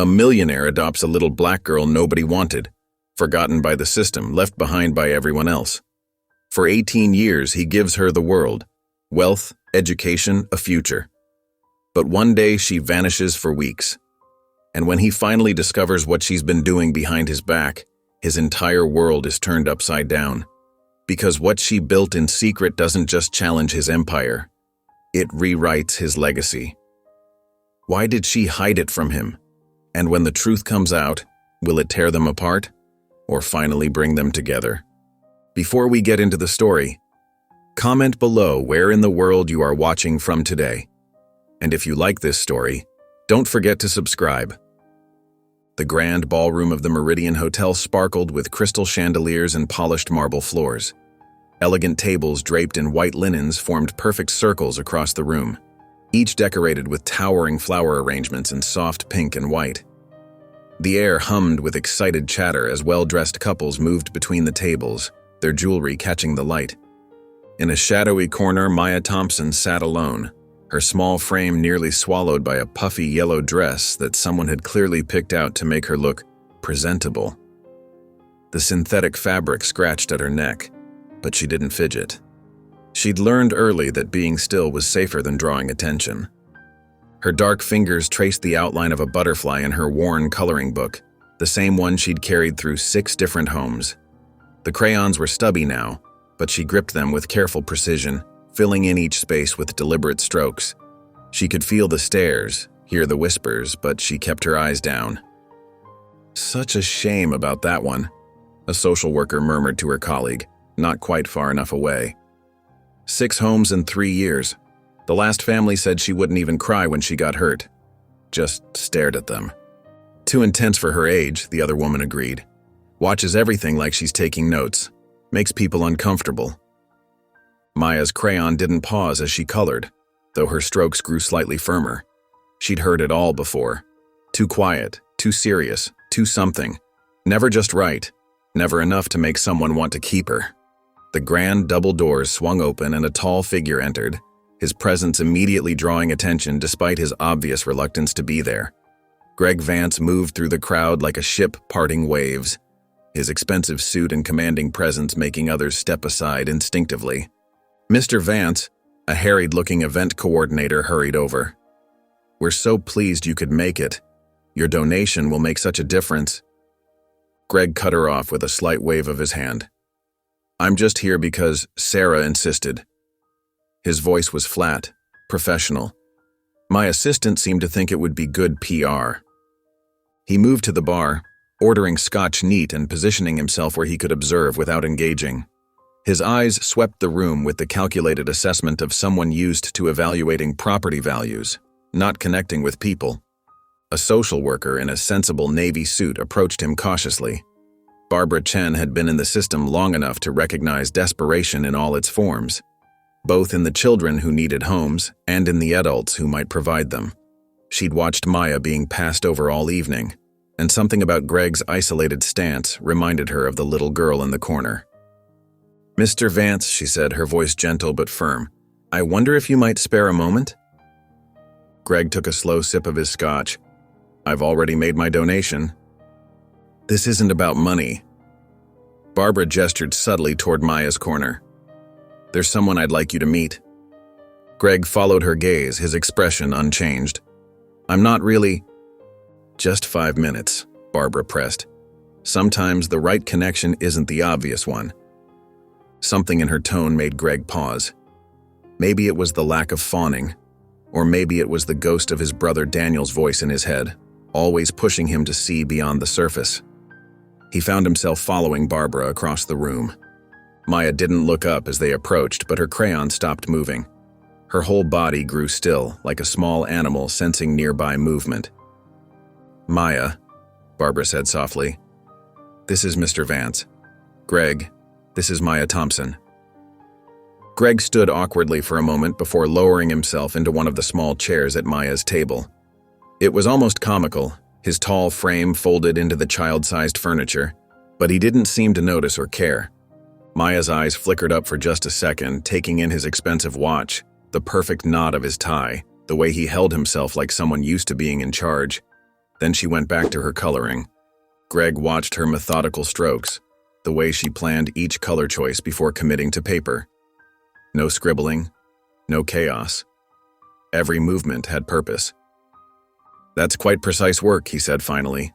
A millionaire adopts a little black girl nobody wanted, forgotten by the system, left behind by everyone else. For 18 years, he gives her the world, wealth, education, a future. But one day she vanishes for weeks. And when he finally discovers what she's been doing behind his back, his entire world is turned upside down. Because what she built in secret doesn't just challenge his empire, it rewrites his legacy. Why did she hide it from him? And when the truth comes out, will it tear them apart, or finally bring them together? Before we get into the story, comment below where in the world you are watching from today. And if you like this story, don't forget to subscribe. The grand ballroom of the Meridian Hotel sparkled with crystal chandeliers and polished marble floors. Elegant tables draped in white linens formed perfect circles across the room, each decorated with towering flower arrangements in soft pink and white. The air hummed with excited chatter as well-dressed couples moved between the tables, their jewelry catching the light. In a shadowy corner, Maya Thompson sat alone, her small frame nearly swallowed by a puffy yellow dress that someone had clearly picked out to make her look presentable. The synthetic fabric scratched at her neck, but she didn't fidget. She'd learned early that being still was safer than drawing attention. Her dark fingers traced the outline of a butterfly in her worn coloring book, the same one she'd carried through 6 different homes. The crayons were stubby now, but she gripped them with careful precision, filling in each space with deliberate strokes. She could feel the stares, hear the whispers, but she kept her eyes down. "Such a shame about that one," a social worker murmured to her colleague, not quite far enough away. 6 homes in 3 years. The last family said she wouldn't even cry when she got hurt. Just stared at them. "Too intense for her age," the other woman agreed. "Watches everything like she's taking notes. Makes people uncomfortable." Maya's crayon didn't pause as she colored, though her strokes grew slightly firmer. She'd heard it all before. Too quiet, too serious, too something. Never just right, never enough to make someone want to keep her. The grand double doors swung open and a tall figure entered, his presence immediately drawing attention despite his obvious reluctance to be there. Greg Vance moved through the crowd like a ship parting waves, his expensive suit and commanding presence making others step aside instinctively. "Mr. Vance," a harried-looking event coordinator hurried over. "We're so pleased you could make it. Your donation will make such a difference." Greg cut her off with a slight wave of his hand. "I'm just here because Sarah insisted." His voice was flat, professional. My assistant seemed to think it would be good PR. He moved to the bar, ordering scotch neat and positioning himself where he could observe without engaging. His eyes swept the room with the calculated assessment of someone used to evaluating property values, not connecting with people. A social worker in a sensible navy suit approached him cautiously. Barbara Chen had been in the system long enough to recognize desperation in all its forms, both in the children who needed homes and in the adults who might provide them. She'd watched Maya being passed over all evening, and something about Greg's isolated stance reminded her of the little girl in the corner. "Mr. Vance," she said, her voice gentle but firm, "I wonder if you might spare a moment?" Greg took a slow sip of his scotch. "I've already made my donation." "This isn't about money." Barbara gestured subtly toward Maya's corner. "There's someone I'd like you to meet." Greg followed her gaze, his expression unchanged. "I'm not really—" "Just 5 minutes," Barbara pressed. "Sometimes the right connection isn't the obvious one." Something in her tone made Greg pause. Maybe it was the lack of fawning, or maybe it was the ghost of his brother Daniel's voice in his head, always pushing him to see beyond the surface. He found himself following Barbara across the room. Maya didn't look up as they approached, but her crayon stopped moving. Her whole body grew still, like a small animal sensing nearby movement. "Maya," Barbara said softly, "this is Mr. Vance. Greg, this is Maya Thompson." Greg stood awkwardly for a moment before lowering himself into one of the small chairs at Maya's table. It was almost comical, his tall frame folded into the child-sized furniture, but he didn't seem to notice or care. Maya's eyes flickered up for just a second, taking in his expensive watch, the perfect knot of his tie, the way he held himself like someone used to being in charge. Then she went back to her coloring. Greg watched her methodical strokes, the way she planned each color choice before committing to paper. No scribbling, no chaos. Every movement had purpose. "That's quite precise work," he said finally.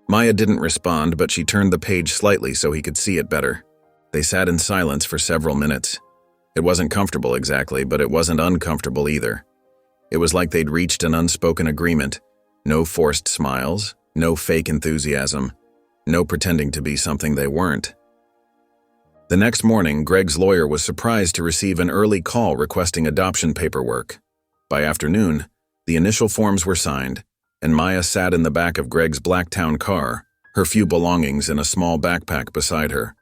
Maya didn't respond, but she turned the page slightly so he could see it better. They sat in silence for several minutes. It wasn't comfortable exactly, but it wasn't uncomfortable either. It was like they'd reached an unspoken agreement. No forced smiles, no fake enthusiasm, no pretending to be something they weren't. The next morning, Greg's lawyer was surprised to receive an early call requesting adoption paperwork. By afternoon, the initial forms were signed, and Maya sat in the back of Greg's Blacktown car, her few belongings in a small backpack beside her.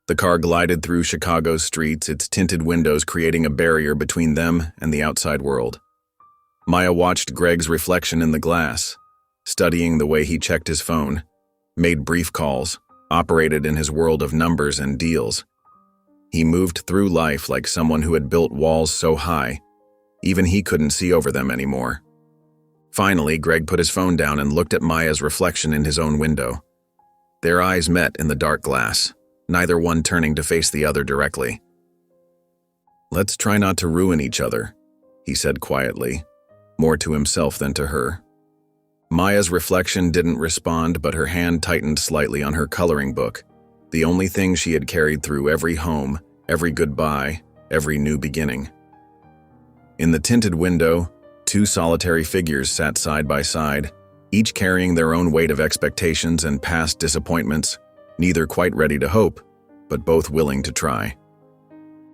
The car glided through Chicago's streets, its tinted windows creating a barrier between them and the outside world. Maya watched Greg's reflection in the glass, studying the way he checked his phone, made brief calls, operated in his world of numbers and deals. He moved through life like someone who had built walls so high, even he couldn't see over them anymore. Finally, Greg put his phone down and looked at Maya's reflection in his own window. Their eyes met in the dark glass, neither one turning to face the other directly. "Let's try not to ruin each other," he said quietly, more to himself than to her. Maya's reflection didn't respond, but her hand tightened slightly on her coloring book, the only thing she had carried through every home, every goodbye, every new beginning. In the tinted window, two solitary figures sat side by side, each carrying their own weight of expectations and past disappointments, neither quite ready to hope, but both willing to try.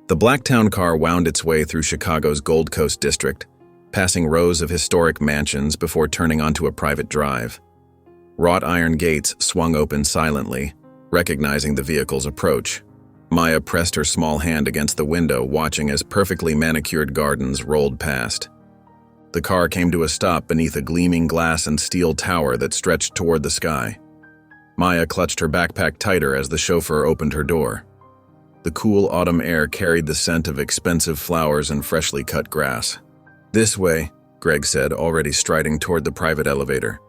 The Blacktown car wound its way through Chicago's Gold Coast district, passing rows of historic mansions before turning onto a private drive. Wrought iron gates swung open silently, recognizing the vehicle's approach. Maya pressed her small hand against the window, watching as perfectly manicured gardens rolled past. The car came to a stop beneath a gleaming glass and steel tower that stretched toward the sky. Maya clutched her backpack tighter as the chauffeur opened her door. The cool autumn air carried the scent of expensive flowers and freshly cut grass. "This way," Greg said, already striding toward the private elevator.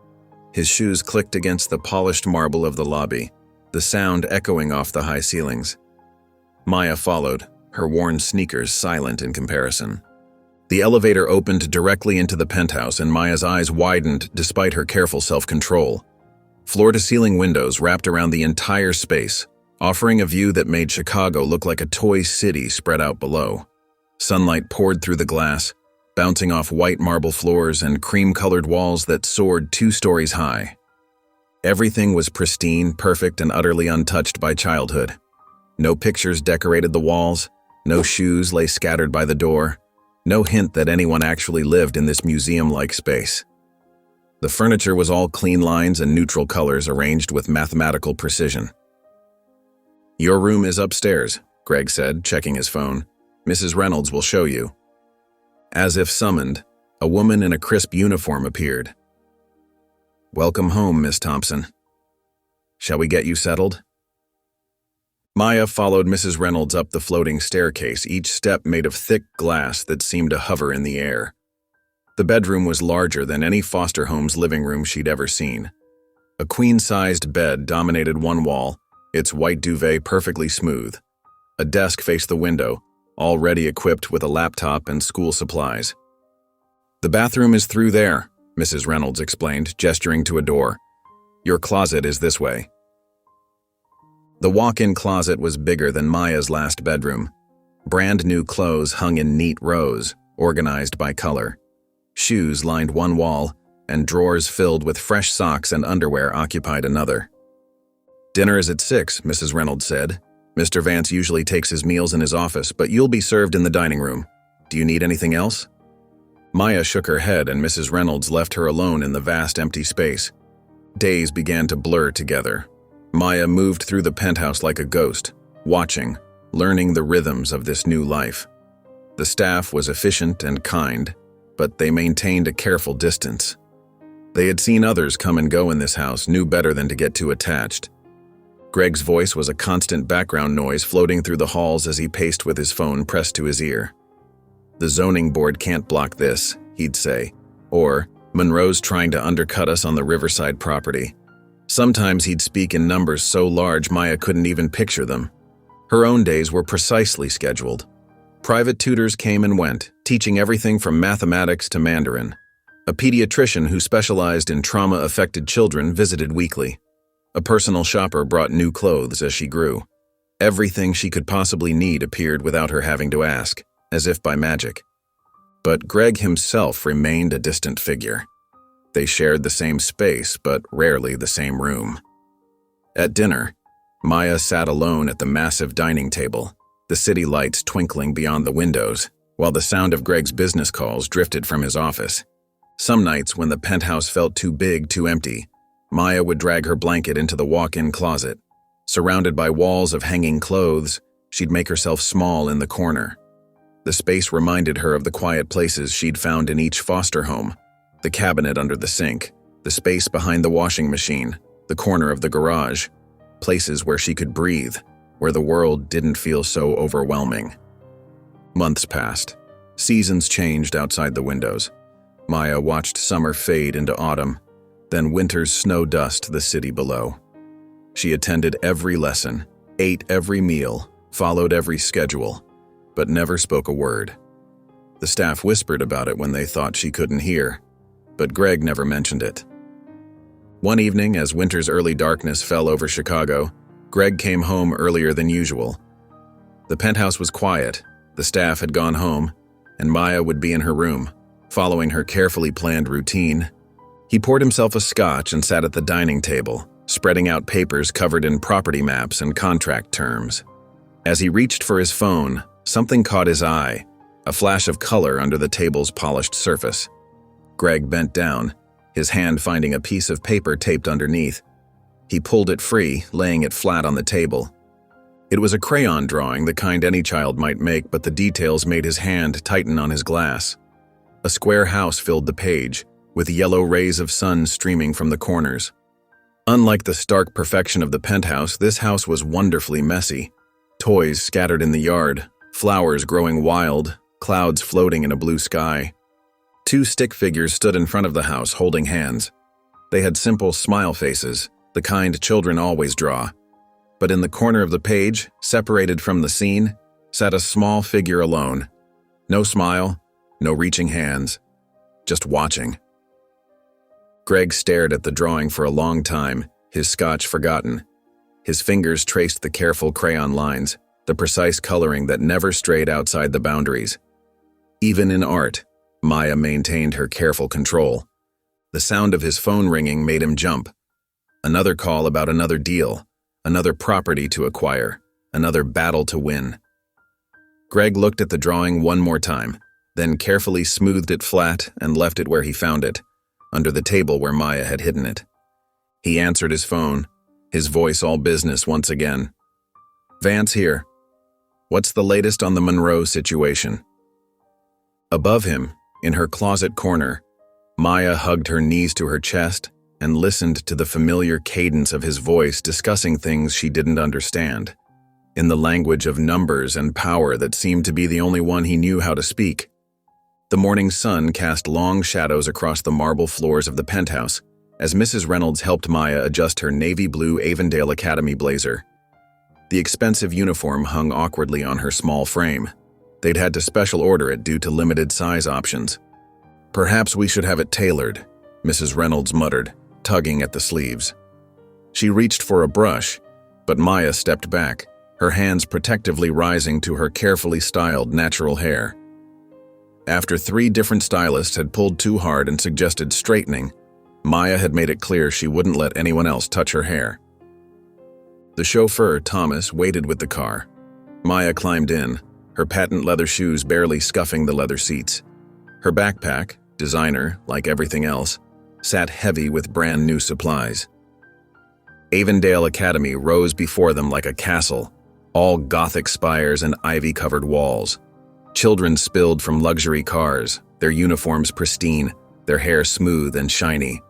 His shoes clicked against the polished marble of the lobby, the sound echoing off the high ceilings. Maya followed, her worn sneakers silent in comparison. The elevator opened directly into the penthouse, and Maya's eyes widened despite her careful self-control. Floor-to-ceiling windows wrapped around the entire space, offering a view that made Chicago look like a toy city spread out below. Sunlight poured through the glass, bouncing off white marble floors and cream-colored walls that soared 2 stories high. Everything was pristine, perfect, and utterly untouched by childhood. No pictures decorated the walls, no shoes lay scattered by the door, no hint that anyone actually lived in this museum-like space. The furniture was all clean lines and neutral colors arranged with mathematical precision. "Your room is upstairs," Greg said, checking his phone. "Mrs. Reynolds will show you." As if summoned, a woman in a crisp uniform appeared. "Welcome home, Miss Thompson. Shall we get you settled?" Maya followed Mrs. Reynolds up the floating staircase, each step made of thick glass that seemed to hover in the air. The bedroom was larger than any foster home's living room she'd ever seen. A queen-sized bed dominated one wall, its white duvet perfectly smooth. A desk faced the window, already equipped with a laptop and school supplies. "The bathroom is through there," Mrs. Reynolds explained, gesturing to a door. "Your closet is this way." The walk-in closet was bigger than Maya's last bedroom. Brand new clothes hung in neat rows, organized by color. Shoes lined one wall, and drawers filled with fresh socks and underwear occupied another. "Dinner is at 6, Mrs. Reynolds said. Mr. Vance usually takes his meals in his office, but you'll be served in the dining room. Do you need anything else?" Maya shook her head, and Mrs. Reynolds left her alone in the vast empty space. Days began to blur together. Maya moved through the penthouse like a ghost, watching, learning the rhythms of this new life. The staff was efficient and kind, but they maintained a careful distance. They had seen others come and go in this house, knew better than to get too attached. Greg's voice was a constant background noise floating through the halls as he paced with his phone pressed to his ear. "The zoning board can't block this," he'd say, or, Monroe's trying to undercut us on the Riverside property. Sometimes he'd speak in numbers so large Maya couldn't even picture them. Her own days were precisely scheduled. Private tutors came and went, teaching everything from mathematics to Mandarin. A pediatrician who specialized in trauma-affected children visited weekly. A personal shopper brought new clothes as she grew. Everything she could possibly need appeared without her having to ask, as if by magic. But Greg himself remained a distant figure. They shared the same space, but rarely the same room. At dinner, Maya sat alone at the massive dining table, the city lights twinkling beyond the windows, while the sound of Greg's business calls drifted from his office. Some nights, when the penthouse felt too big, too empty, Maya would drag her blanket into the walk-in closet. Surrounded by walls of hanging clothes, she'd make herself small in the corner. The space reminded her of the quiet places she'd found in each foster home: the cabinet under the sink, the space behind the washing machine, the corner of the garage, places where she could breathe, where the world didn't feel so overwhelming. Months passed. Seasons changed outside the windows. Maya watched summer fade into autumn, then winter's snow dust the city below. She attended every lesson, ate every meal, followed every schedule, but never spoke a word. The staff whispered about it when they thought she couldn't hear, but Greg never mentioned it. One evening, as winter's early darkness fell over Chicago, Greg came home earlier than usual. The penthouse was quiet, the staff had gone home, and Maya would be in her room, following her carefully planned routine. He poured himself a scotch and sat at the dining table, spreading out papers covered in property maps and contract terms. As he reached for his phone, something caught his eye, a flash of color under the table's polished surface. Greg bent down, his hand finding a piece of paper taped underneath. He pulled it free, laying it flat on the table. It was a crayon drawing, the kind any child might make, but the details made his hand tighten on his glass. A square house filled the page, with yellow rays of sun streaming from the corners. Unlike the stark perfection of the penthouse, this house was wonderfully messy. Toys scattered in the yard, flowers growing wild, clouds floating in a blue sky. Two stick figures stood in front of the house holding hands. They had simple smile faces, the kind children always draw. But in the corner of the page, separated from the scene, sat a small figure alone. No smile, no reaching hands, just watching. Greg stared at the drawing for a long time, his scotch forgotten. His fingers traced the careful crayon lines, the precise coloring that never strayed outside the boundaries. Even in art, Maya maintained her careful control. The sound of his phone ringing made him jump. Another call about another deal, another property to acquire, another battle to win. Greg looked at the drawing one more time, then carefully smoothed it flat and left it where he found it, under the table where Maya had hidden it. He answered his phone, his voice all business once again. "Vance here. What's the latest on the Monroe situation?" Above him, in her closet corner, Maya hugged her knees to her chest and listened to the familiar cadence of his voice discussing things she didn't understand, in the language of numbers and power that seemed to be the only one he knew how to speak. The morning sun cast long shadows across the marble floors of the penthouse as Mrs. Reynolds helped Maya adjust her navy blue Avondale Academy blazer. The expensive uniform hung awkwardly on her small frame. They'd had to special order it due to limited size options. "Perhaps we should have it tailored," Mrs. Reynolds muttered, tugging at the sleeves. She reached for a brush, but Maya stepped back, her hands protectively rising to her carefully styled natural hair. After 3 different stylists had pulled too hard and suggested straightening, Maya had made it clear she wouldn't let anyone else touch her hair. The chauffeur, Thomas, waited with the car. Maya climbed in, her patent leather shoes barely scuffing the leather seats. Her backpack, designer like everything else, sat heavy with brand new supplies. Avondale Academy rose before them like a castle, all Gothic spires and ivy-covered walls. Children spilled from luxury cars, their uniforms pristine, their hair smooth and shiny.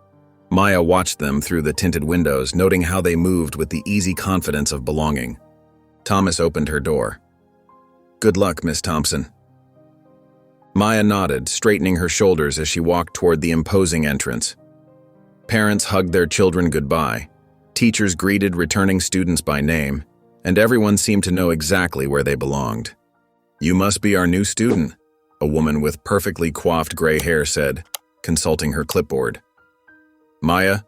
Maya watched them through the tinted windows, noting how they moved with the easy confidence of belonging. Thomas opened her door. "Good luck, Miss Thompson." Maya nodded, straightening her shoulders as she walked toward the imposing entrance. Parents hugged their children goodbye. Teachers greeted returning students by name, and everyone seemed to know exactly where they belonged. "You must be our new student," a woman with perfectly coiffed gray hair said, consulting her clipboard. "Maya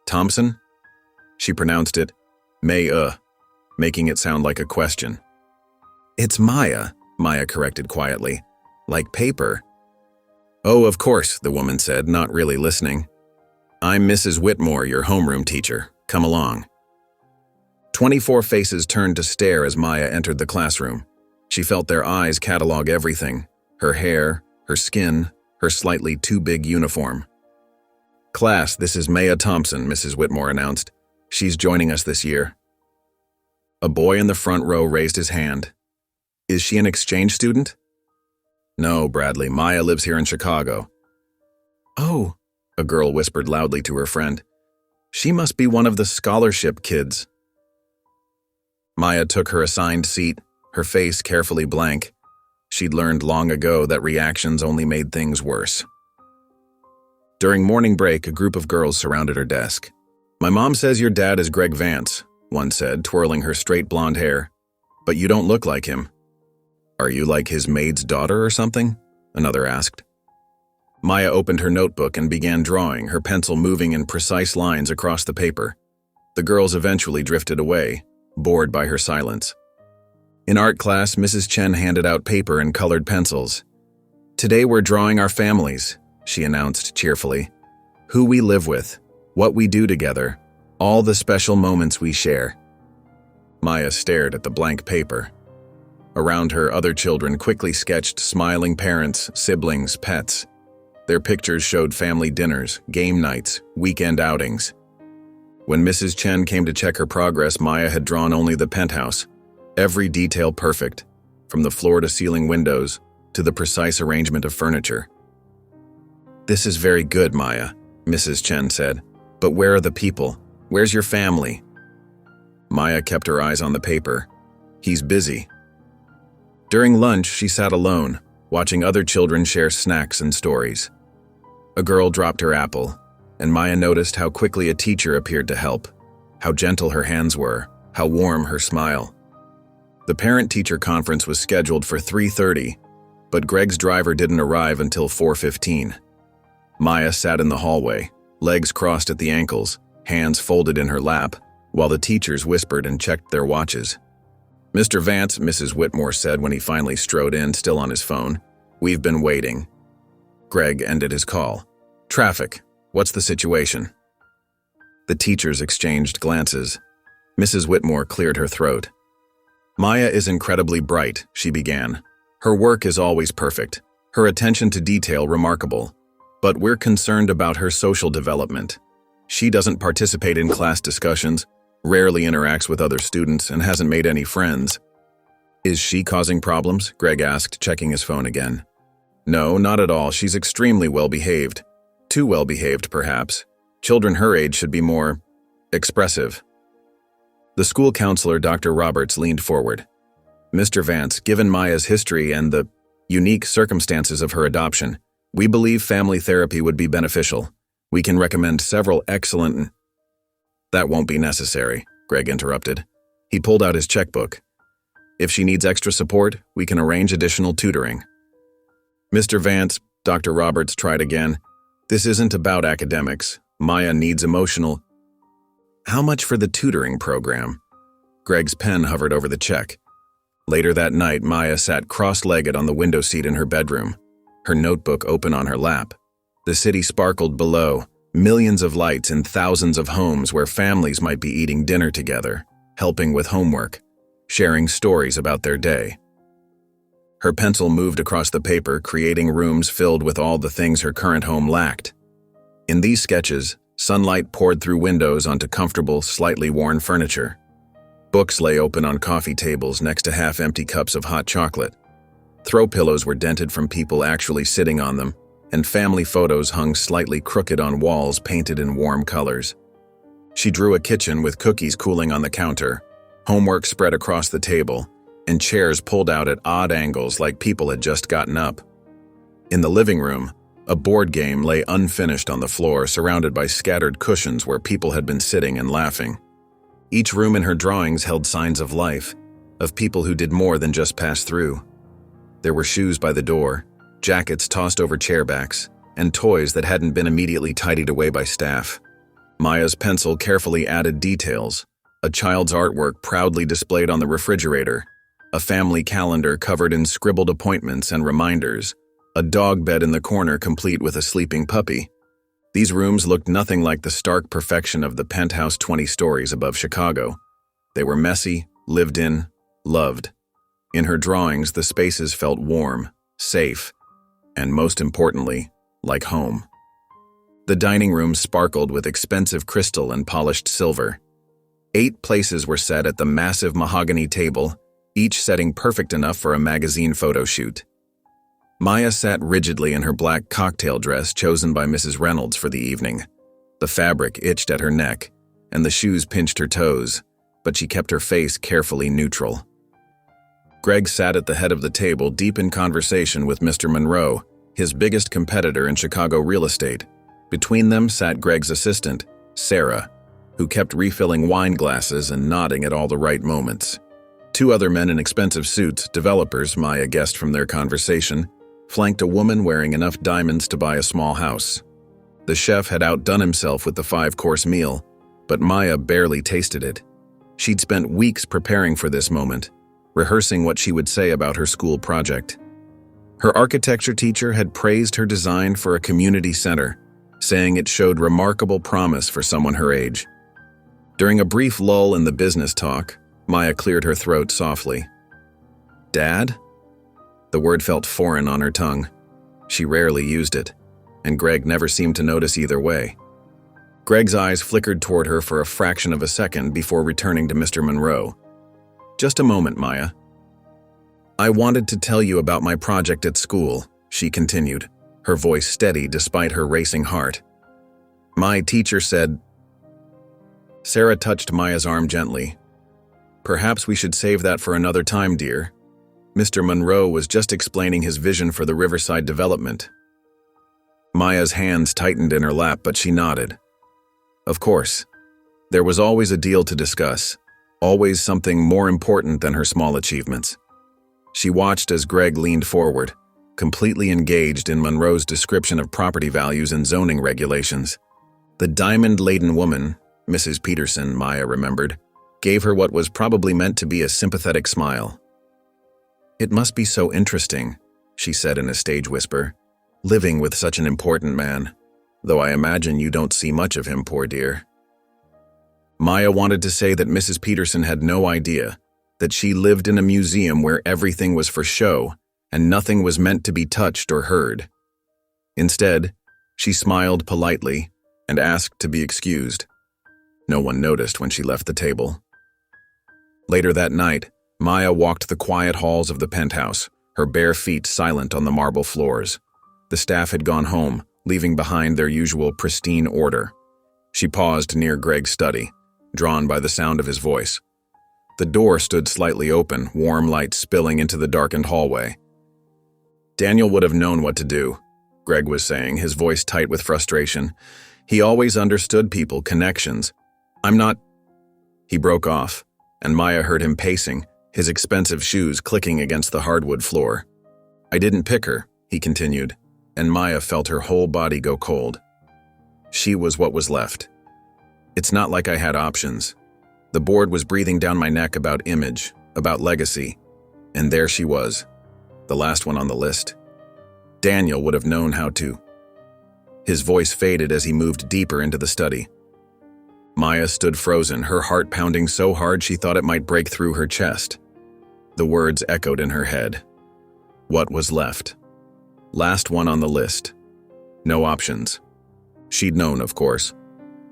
Thompson?" She pronounced it making it sound like a question. "It's Maya," Maya corrected quietly. "Like paper." "Oh, of course," the woman said, not really listening. "I'm Mrs. Whitmore, your homeroom teacher. Come along." 24 faces turned to stare as Maya entered the classroom. She felt their eyes catalog everything: her hair, her skin, her slightly too big uniform. "Class, this is Maya Thompson," Mrs. Whitmore announced. "She's joining us this year." A boy in the front row raised his hand. "Is she an exchange student?" "No, Bradley. Maya lives here in Chicago." "Oh," a girl whispered loudly to her friend. "She must be one of the scholarship kids." Maya took her assigned seat, her face carefully blank. She'd learned long ago that reactions only made things worse. During morning break, a group of girls surrounded her desk. "My mom says your dad is Greg Vance," one said, twirling her straight blonde hair. "But you don't look like him." "Are you like his maid's daughter or something?" another asked. Maya opened her notebook and began drawing, her pencil moving in precise lines across the paper. The girls eventually drifted away, bored by her silence. In art class, Mrs. Chen handed out paper and colored pencils. "Today we're drawing our families," she announced cheerfully. "Who we live with, what we do together, all the special moments we share." Maya stared at the blank paper. Around her, other children quickly sketched smiling parents, siblings, pets. Their pictures showed family dinners, game nights, weekend outings. When Mrs. Chen came to check her progress, Maya had drawn only the penthouse. Every detail perfect, from the floor-to-ceiling windows to the precise arrangement of furniture. "This is very good, Maya," Mrs. Chen said. "But where are the people? Where's your family?" Maya kept her eyes on the paper. "He's busy." During lunch, she sat alone, watching other children share snacks and stories. A girl dropped her apple, and Maya noticed how quickly a teacher appeared to help, how gentle her hands were, how warm her smile. The parent-teacher conference was scheduled for 3:30, but Greg's driver didn't arrive until 4:15. Maya sat in the hallway, legs crossed at the ankles, hands folded in her lap, while the teachers whispered and checked their watches. "Mr. Vance," Mrs. Whitmore said when he finally strode in, still on his phone. "We've been waiting." Greg ended his call. "Traffic. What's the situation?" The teachers exchanged glances. Mrs. Whitmore cleared her throat. "Maya is incredibly bright," she began. "Her work is always perfect, her attention to detail remarkable. But we're concerned about her social development. She doesn't participate in class discussions, rarely interacts with other students, and hasn't made any friends." "Is she causing problems?" Greg asked, checking his phone again. "No, not at all. She's extremely well-behaved. Too well-behaved, perhaps. Children her age should be more expressive." The school counselor, Dr. Roberts, leaned forward. "Mr. Vance, given Maya's history and the unique circumstances of her adoption, we believe family therapy would be beneficial. We can recommend several excellent—" "That won't be necessary," Greg interrupted. He pulled out his checkbook. "If she needs extra support, we can arrange additional tutoring." "Mr. Vance," Dr. Roberts tried again, "this isn't about academics. Maya needs emotional—" "How much for the tutoring program?" Greg's pen hovered over the check. Later that night, Maya sat cross-legged on the window seat in her bedroom, her notebook open on her lap. The city sparkled below, millions of lights in thousands of homes where families might be eating dinner together, helping with homework, sharing stories about their day. Her pencil moved across the paper, creating rooms filled with all the things her current home lacked. In these sketches, sunlight poured through windows onto comfortable, slightly worn furniture. Books lay open on coffee tables next to half-empty cups of hot chocolate. Throw pillows were dented from people actually sitting on them, and family photos hung slightly crooked on walls painted in warm colors. She drew a kitchen with cookies cooling on the counter, homework spread across the table, and chairs pulled out at odd angles like people had just gotten up. In the living room, a board game lay unfinished on the floor, surrounded by scattered cushions where people had been sitting and laughing. Each room in her drawings held signs of life, of people who did more than just pass through. There were shoes by the door, jackets tossed over chairbacks, and toys that hadn't been immediately tidied away by staff. Maya's pencil carefully added details: a child's artwork proudly displayed on the refrigerator, a family calendar covered in scribbled appointments and reminders, a dog bed in the corner complete with a sleeping puppy. These rooms looked nothing like the stark perfection of the penthouse 20 stories above Chicago. They were messy, lived in, loved. In her drawings, the spaces felt warm, safe, and most importantly, like home. The dining room sparkled with expensive crystal and polished silver. 8 places were set at the massive mahogany table, each setting perfect enough for a magazine photo shoot. Maya sat rigidly in her black cocktail dress chosen by Mrs. Reynolds for the evening. The fabric itched at her neck, and the shoes pinched her toes, but she kept her face carefully neutral. Greg sat at the head of the table, deep in conversation with Mr. Monroe, his biggest competitor in Chicago real estate. Between them sat Greg's assistant, Sarah, who kept refilling wine glasses and nodding at all the right moments. 2 other men in expensive suits, developers, Maya guessed from their conversation, flanked a woman wearing enough diamonds to buy a small house. The chef had outdone himself with the 5-course meal, but Maya barely tasted it. She'd spent weeks preparing for this moment, rehearsing what she would say about her school project. Her architecture teacher had praised her design for a community center, saying it showed remarkable promise for someone her age. During a brief lull in the business talk, Maya cleared her throat softly. "Dad?" The word felt foreign on her tongue. She rarely used it, and Greg never seemed to notice either way. Greg's eyes flickered toward her for a fraction of a second before returning to Mr. Monroe. "Just a moment, Maya. I wanted to tell you about my project at school," she continued, her voice steady despite her racing heart. "My teacher said—" Sarah touched Maya's arm gently. "Perhaps we should save that for another time, dear. Mr. Monroe was just explaining his vision for the Riverside development." Maya's hands tightened in her lap, but she nodded. Of course. There was always a deal to discuss, always something more important than her small achievements. She watched as Greg leaned forward, completely engaged in Monroe's description of property values and zoning regulations. The diamond-laden woman, Mrs. Peterson, Maya remembered, gave her what was probably meant to be a sympathetic smile. "It must be so interesting," she said in a stage whisper, "living with such an important man, though I imagine you don't see much of him, poor dear." Maya wanted to say that Mrs. Peterson had no idea, that she lived in a museum where everything was for show and nothing was meant to be touched or heard. Instead, she smiled politely and asked to be excused. No one noticed when she left the table. Later that night, Maya walked the quiet halls of the penthouse, her bare feet silent on the marble floors. The staff had gone home, leaving behind their usual pristine order. She paused near Greg's study, drawn by the sound of his voice. The door stood slightly open, warm light spilling into the darkened hallway. "Daniel would have known what to do," Greg was saying, his voice tight with frustration. "He always understood people, connections. I'm not—" He broke off, and Maya heard him pacing, his expensive shoes clicking against the hardwood floor. "I didn't pick her," he continued, and Maya felt her whole body go cold. She was what was left. It's not like I had options. The board was breathing down my neck about image, about legacy, and there she was, the last one on the list. Daniel would have known how to. His voice faded as he moved deeper into the study. Maya stood frozen, her heart pounding so hard she thought it might break through her chest. The words echoed in her head. What was left? Last one on the list. No options. She'd known, of course.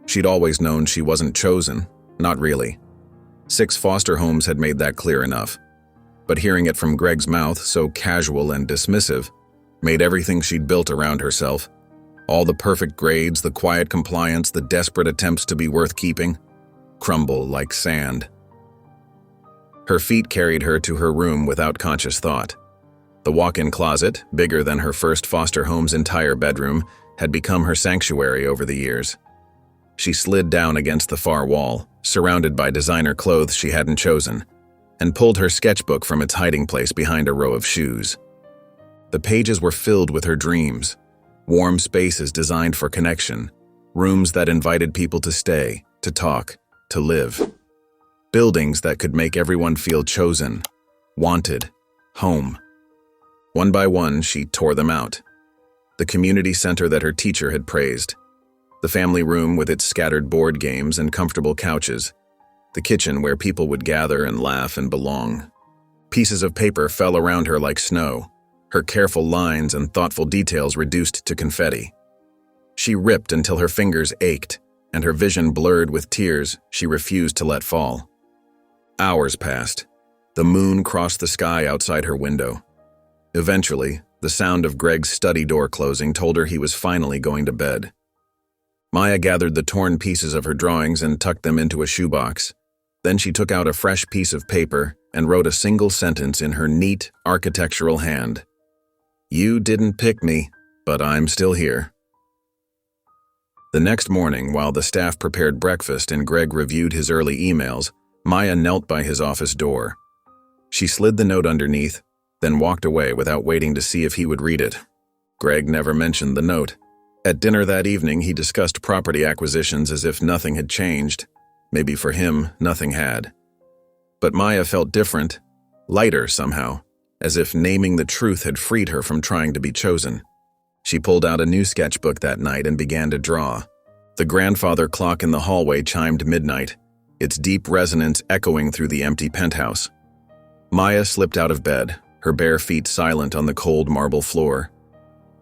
She'd always known she wasn't chosen. Not really. 6 foster homes had made that clear enough. But hearing it from Greg's mouth, so casual and dismissive, made everything she'd built around herself, all the perfect grades, the quiet compliance, the desperate attempts to be worth keeping, crumble like sand. Her feet carried her to her room without conscious thought. The walk-in closet, bigger than her first foster home's entire bedroom, had become her sanctuary over the years. She slid down against the far wall, surrounded by designer clothes she hadn't chosen, and pulled her sketchbook from its hiding place behind a row of shoes. The pages were filled with her dreams, warm spaces designed for connection, rooms that invited people to stay, to talk, to live. Buildings that could make everyone feel chosen, wanted, home. One by one, she tore them out. The community center that her teacher had praised, the family room with its scattered board games and comfortable couches, the kitchen where people would gather and laugh and belong. Pieces of paper fell around her like snow, her careful lines and thoughtful details reduced to confetti. She ripped until her fingers ached, and her vision blurred with tears she refused to let fall. Hours passed. The moon crossed the sky outside her window. Eventually, the sound of Greg's study door closing told her he was finally going to bed. Maya gathered the torn pieces of her drawings and tucked them into a shoebox. Then she took out a fresh piece of paper and wrote a single sentence in her neat, architectural hand. "You didn't pick me, but I'm still here." The next morning, while the staff prepared breakfast and Greg reviewed his early emails, Maya knelt by his office door. She slid the note underneath, then walked away without waiting to see if he would read it. Greg never mentioned the note. At dinner that evening, he discussed property acquisitions as if nothing had changed. Maybe for him, nothing had. But Maya felt different, lighter somehow, as if naming the truth had freed her from trying to be chosen. She pulled out a new sketchbook that night and began to draw. The grandfather clock in the hallway chimed midnight, its deep resonance echoing through the empty penthouse. Maya slipped out of bed, her bare feet silent on the cold marble floor.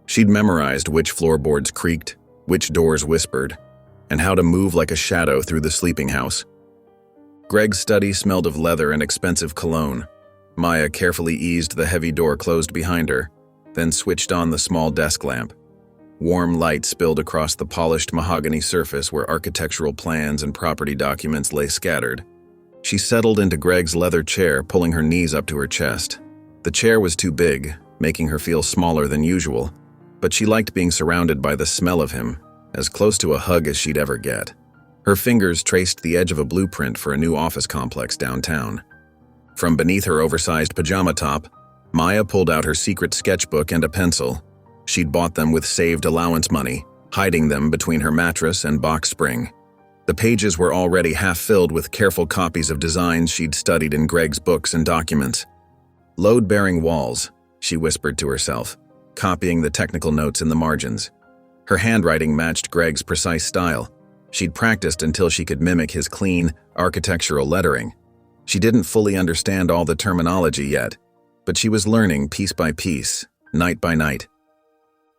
She'd memorized which floorboards creaked, which doors whispered, and how to move like a shadow through the sleeping house. Greg's study smelled of leather and expensive cologne. Maya carefully eased the heavy door closed behind her, then switched on the small desk lamp. Warm light spilled across the polished mahogany surface where architectural plans and property documents lay scattered. She settled into Greg's leather chair, pulling her knees up to her chest. The chair was too big, making her feel smaller than usual, but she liked being surrounded by the smell of him, as close to a hug as she'd ever get. Her fingers traced the edge of a blueprint for a new office complex downtown. From beneath her oversized pajama top, Maya pulled out her secret sketchbook and a pencil. She'd bought them with saved allowance money, hiding them between her mattress and box spring. The pages were already half filled with careful copies of designs she'd studied in Greg's books and documents. "Load-bearing walls," she whispered to herself, copying the technical notes in the margins. Her handwriting matched Greg's precise style. She'd practiced until she could mimic his clean, architectural lettering. She didn't fully understand all the terminology yet, but she was learning piece by piece, night by night.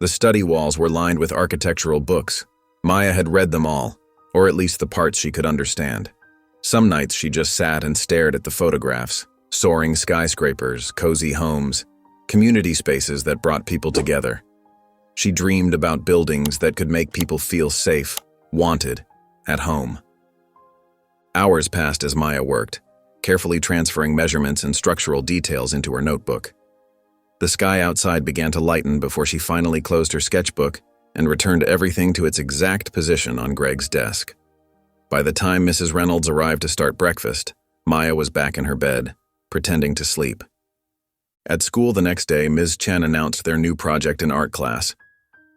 The study walls were lined with architectural books. Maya had read them all, or at least the parts she could understand. Some nights she just sat and stared at the photographs, soaring skyscrapers, cozy homes, community spaces that brought people together. She dreamed about buildings that could make people feel safe, wanted, at home. Hours passed as Maya worked, carefully transferring measurements and structural details into her notebook. The sky outside began to lighten before she finally closed her sketchbook and returned everything to its exact position on Greg's desk. By the time Mrs. Reynolds arrived to start breakfast, Maya was back in her bed, pretending to sleep. At school the next day, Ms. Chen announced their new project in art class.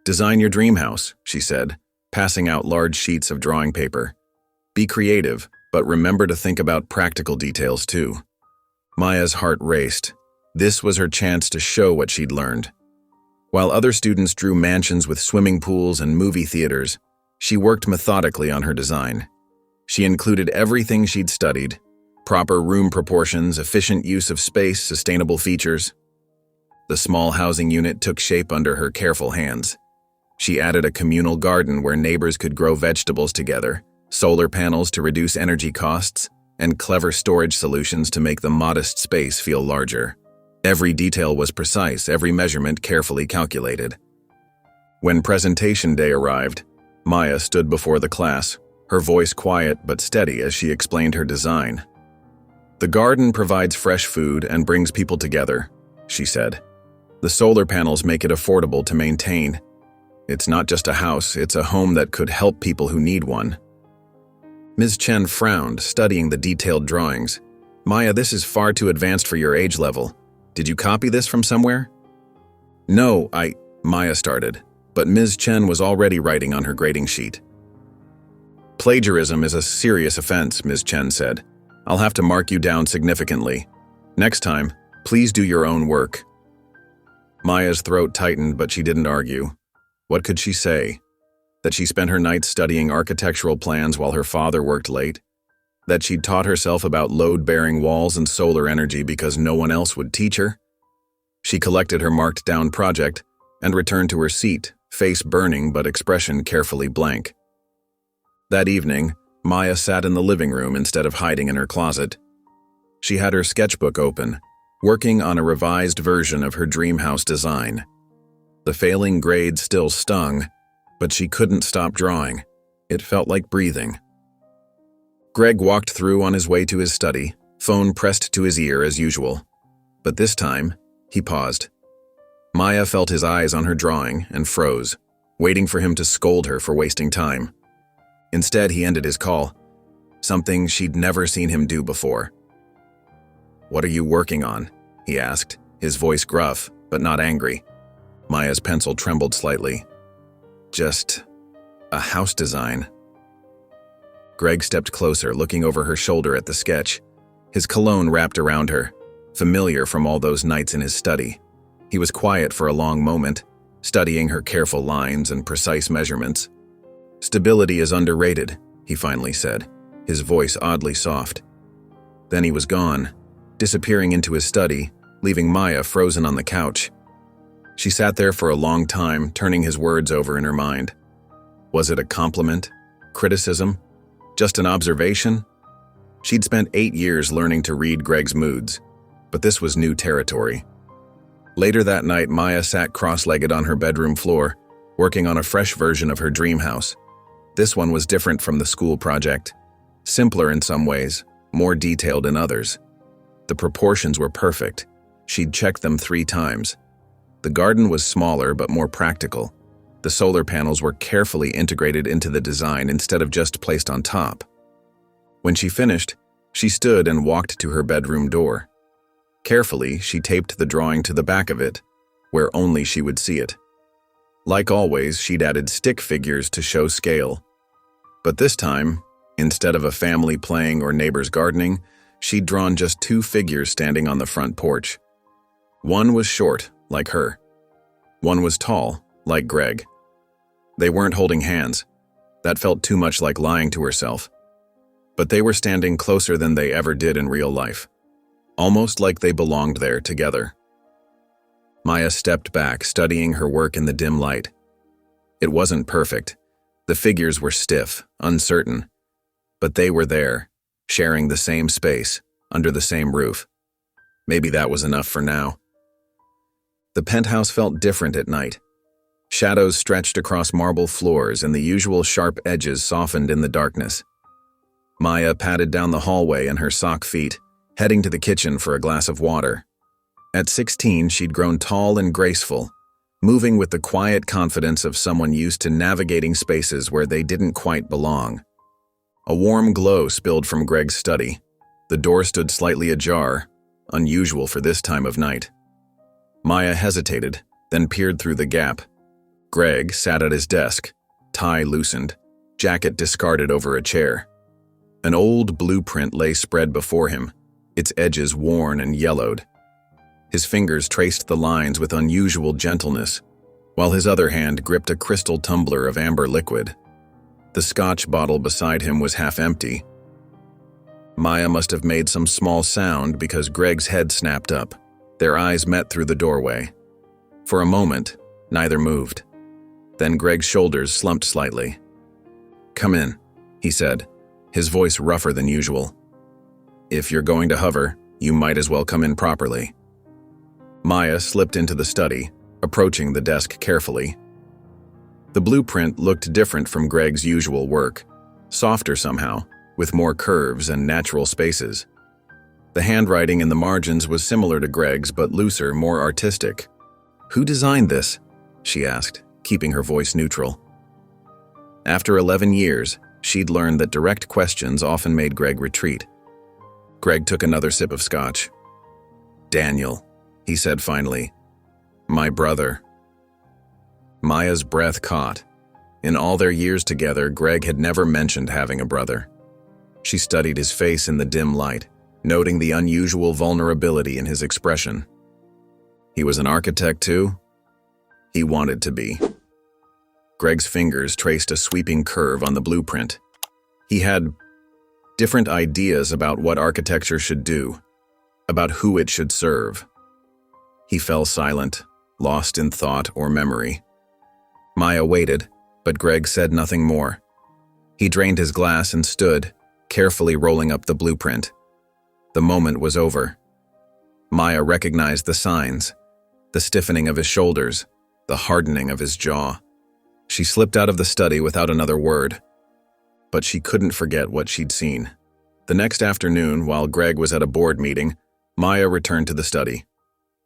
"Design your dream house," she said, passing out large sheets of drawing paper. "Be creative, but remember to think about practical details too." Maya's heart raced. This was her chance to show what she'd learned. While other students drew mansions with swimming pools and movie theaters, she worked methodically on her design. She included everything she'd studied: proper room proportions, efficient use of space, sustainable features. The small housing unit took shape under her careful hands. She added a communal garden where neighbors could grow vegetables together, solar panels to reduce energy costs, and clever storage solutions to make the modest space feel larger. Every detail was precise, every measurement carefully calculated. When presentation day arrived, Maya stood before the class, her voice quiet but steady as she explained her design. "The garden provides fresh food and brings people together," she said. The solar panels make it affordable to maintain. It's not just a house, it's a home that could help people who need one. Ms. Chen frowned, studying the detailed drawings. Maya, this is far too advanced for your age level. Did you copy this from somewhere? No, Maya started, but Ms. Chen was already writing on her grading sheet. Plagiarism is a serious offense, Ms. Chen said. I'll have to mark you down significantly. Next time, please do your own work. Maya's throat tightened, but she didn't argue. What could she say? That she spent her nights studying architectural plans while her father worked late? That she'd taught herself about load-bearing walls and solar energy because no one else would teach her? She collected her marked-down project and returned to her seat, face burning but expression carefully blank. That evening, Maya sat in the living room instead of hiding in her closet. She had her sketchbook open, working on a revised version of her dream house design. The failing grade still stung, but she couldn't stop drawing. It felt like breathing. Greg walked through on his way to his study, phone pressed to his ear as usual. But this time, he paused. Maya felt his eyes on her drawing and froze, waiting for him to scold her for wasting time. Instead, he ended his call, something she'd never seen him do before. "What are you working on?" he asked, his voice gruff, but not angry. Maya's pencil trembled slightly. "Just a house design." Greg stepped closer, looking over her shoulder at the sketch. His cologne wrapped around her, familiar from all those nights in his study. He was quiet for a long moment, studying her careful lines and precise measurements. "Stability is underrated," he finally said, his voice oddly soft. Then he was gone, disappearing into his study, leaving Maya frozen on the couch. She sat there for a long time, turning his words over in her mind. Was it a compliment? Criticism? Just an observation? She'd spent 8 years learning to read Greg's moods, but this was new territory. Later that night, Maya sat cross-legged on her bedroom floor, working on a fresh version of her dream house. This one was different from the school project. Simpler in some ways, more detailed in others. The proportions were perfect. She'd checked them 3 times. The garden was smaller but more practical. The solar panels were carefully integrated into the design instead of just placed on top. When she finished, she stood and walked to her bedroom door. Carefully, she taped the drawing to the back of it, where only she would see it. Like always, she'd added stick figures to show scale. But this time, instead of a family playing or neighbors gardening, she'd drawn just 2 figures standing on the front porch. One was short, like her. One was tall, like Greg. They weren't holding hands. That felt too much like lying to herself. But they were standing closer than they ever did in real life, almost like they belonged there together. Maya stepped back, studying her work in the dim light. It wasn't perfect. The figures were stiff, uncertain. But they were there, sharing the same space, under the same roof. Maybe that was enough for now. The penthouse felt different at night. Shadows stretched across marble floors and the usual sharp edges softened in the darkness. Maya padded down the hallway in her sock feet, heading to the kitchen for a glass of water. At 16, she'd grown tall and graceful, moving with the quiet confidence of someone used to navigating spaces where they didn't quite belong. A warm glow spilled from Greg's study. The door stood slightly ajar, unusual for this time of night. Maya hesitated, then peered through the gap. Greg sat at his desk, tie loosened, jacket discarded over a chair. An old blueprint lay spread before him, its edges worn and yellowed. His fingers traced the lines with unusual gentleness, while his other hand gripped a crystal tumbler of amber liquid. The scotch bottle beside him was half empty. Maya must have made some small sound because Greg's head snapped up. Their eyes met through the doorway. For a moment, neither moved. Then Greg's shoulders slumped slightly. "Come in," he said, his voice rougher than usual. "If you're going to hover, you might as well come in properly." Maya slipped into the study, approaching the desk carefully. The blueprint looked different from Greg's usual work, softer somehow, with more curves and natural spaces. The handwriting in the margins was similar to Greg's but looser, more artistic. "Who designed this?" she asked, keeping her voice neutral. After 11 years, she'd learned that direct questions often made Greg retreat. Greg took another sip of scotch. "Daniel," he said finally. "My brother." Maya's breath caught. In all their years together, Greg had never mentioned having a brother. She studied his face in the dim light, noting the unusual vulnerability in his expression. He was an architect too? He wanted to be. Greg's fingers traced a sweeping curve on the blueprint. He had different ideas about what architecture should do, about who it should serve. He fell silent, lost in thought or memory. Maya waited, but Greg said nothing more. He drained his glass and stood, carefully rolling up the blueprint. The moment was over. Maya recognized the signs, the stiffening of his shoulders, the hardening of his jaw. She slipped out of the study without another word. But she couldn't forget what she'd seen. The next afternoon, while Greg was at a board meeting, Maya returned to the study.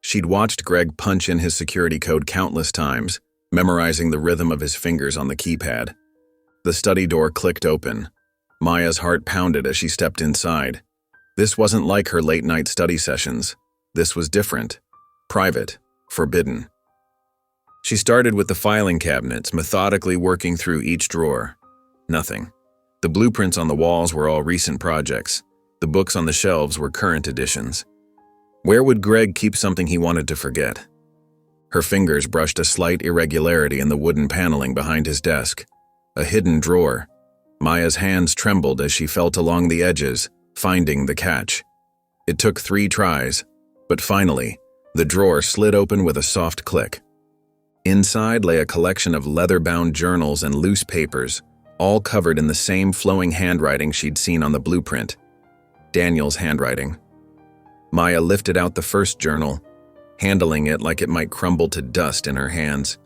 She'd watched Greg punch in his security code countless times, memorizing the rhythm of his fingers on the keypad. The study door clicked open. Maya's heart pounded as she stepped inside. This wasn't like her late-night study sessions. This was different, private, forbidden. She started with the filing cabinets, methodically working through each drawer. Nothing. The blueprints on the walls were all recent projects. The books on the shelves were current editions. Where would Greg keep something he wanted to forget? Her fingers brushed a slight irregularity in the wooden paneling behind his desk. A hidden drawer. Maya's hands trembled as she felt along the edges, finding the catch. It took 3 tries, but finally, the drawer slid open with a soft click. Inside lay a collection of leather-bound journals and loose papers, all covered in the same flowing handwriting she'd seen on the blueprint. Daniel's handwriting. Maya lifted out the first journal, handling it like it might crumble to dust in her hands.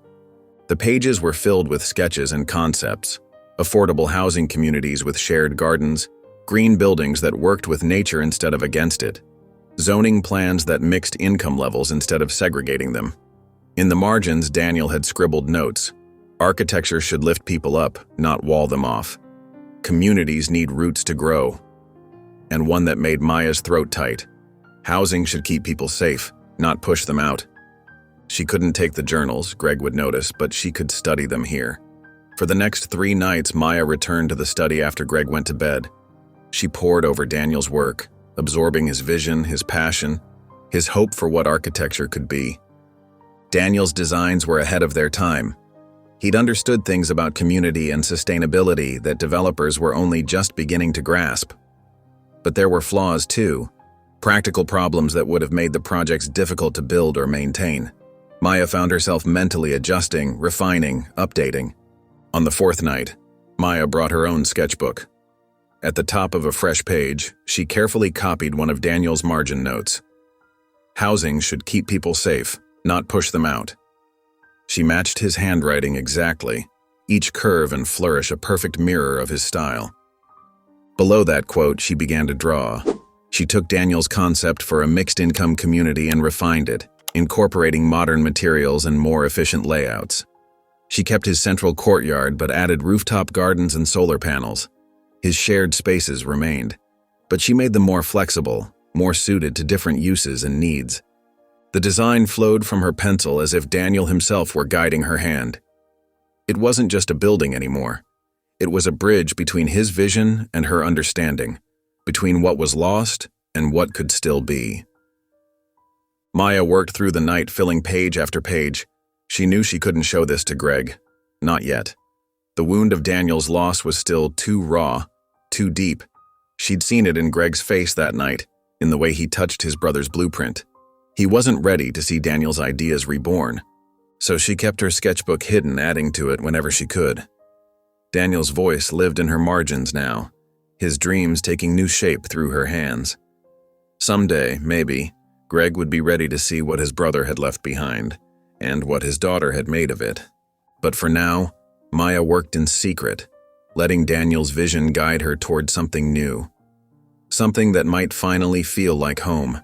The pages were filled with sketches and concepts, affordable housing communities with shared gardens, green buildings that worked with nature instead of against it, zoning plans that mixed income levels instead of segregating them. In the margins, Daniel had scribbled notes. Architecture should lift people up, not wall them off. Communities need roots to grow. And one that made Maya's throat tight. Housing should keep people safe, not push them out. She couldn't take the journals, Greg would notice, but she could study them here. For the next 3 nights, Maya returned to the study after Greg went to bed. She pored over Daniel's work, absorbing his vision, his passion, his hope for what architecture could be. Daniel's designs were ahead of their time. He'd understood things about community and sustainability that developers were only just beginning to grasp. But there were flaws too, practical problems that would have made the projects difficult to build or maintain. Maya found herself mentally adjusting, refining, updating. On the 4th night, Maya brought her own sketchbook. At the top of a fresh page, she carefully copied one of Daniel's margin notes. Housing should keep people safe, not push them out. She matched his handwriting exactly, each curve and flourish a perfect mirror of his style. Below that quote, she began to draw. She took Daniel's concept for a mixed-income community and refined it, incorporating modern materials and more efficient layouts. She kept his central courtyard but added rooftop gardens and solar panels. His shared spaces remained, but she made them more flexible, more suited to different uses and needs. The design flowed from her pencil as if Daniel himself were guiding her hand. It wasn't just a building anymore. It was a bridge between his vision and her understanding, between what was lost and what could still be. Maya worked through the night, filling page after page. She knew she couldn't show this to Greg. Not yet. The wound of Daniel's loss was still too raw, too deep. She'd seen it in Greg's face that night, in the way he touched his brother's blueprint. He wasn't ready to see Daniel's ideas reborn, so she kept her sketchbook hidden, adding to it whenever she could. Daniel's voice lived in her margins now, his dreams taking new shape through her hands. Someday, maybe, Greg would be ready to see what his brother had left behind, and what his daughter had made of it. But for now, Maya worked in secret, letting Daniel's vision guide her toward something new. Something that might finally feel like home.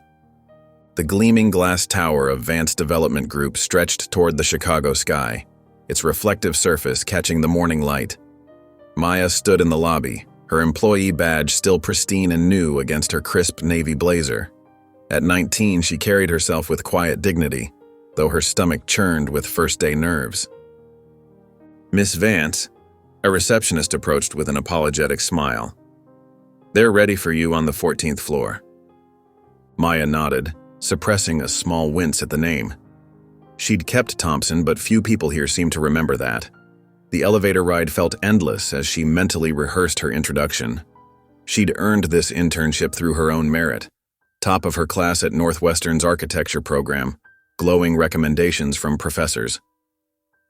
The gleaming glass tower of Vance Development Group stretched toward the Chicago sky, its reflective surface catching the morning light. Maya stood in the lobby, her employee badge still pristine and new against her crisp navy blazer. At 19, she carried herself with quiet dignity, though her stomach churned with first-day nerves. "Miss Vance," a receptionist approached with an apologetic smile. "They're ready for you on the 14th floor." Maya nodded, suppressing a small wince at the name. She'd kept Thompson, but few people here seemed to remember that. The elevator ride felt endless as she mentally rehearsed her introduction. She'd earned this internship through her own merit. Top of her class at Northwestern's architecture program, glowing recommendations from professors.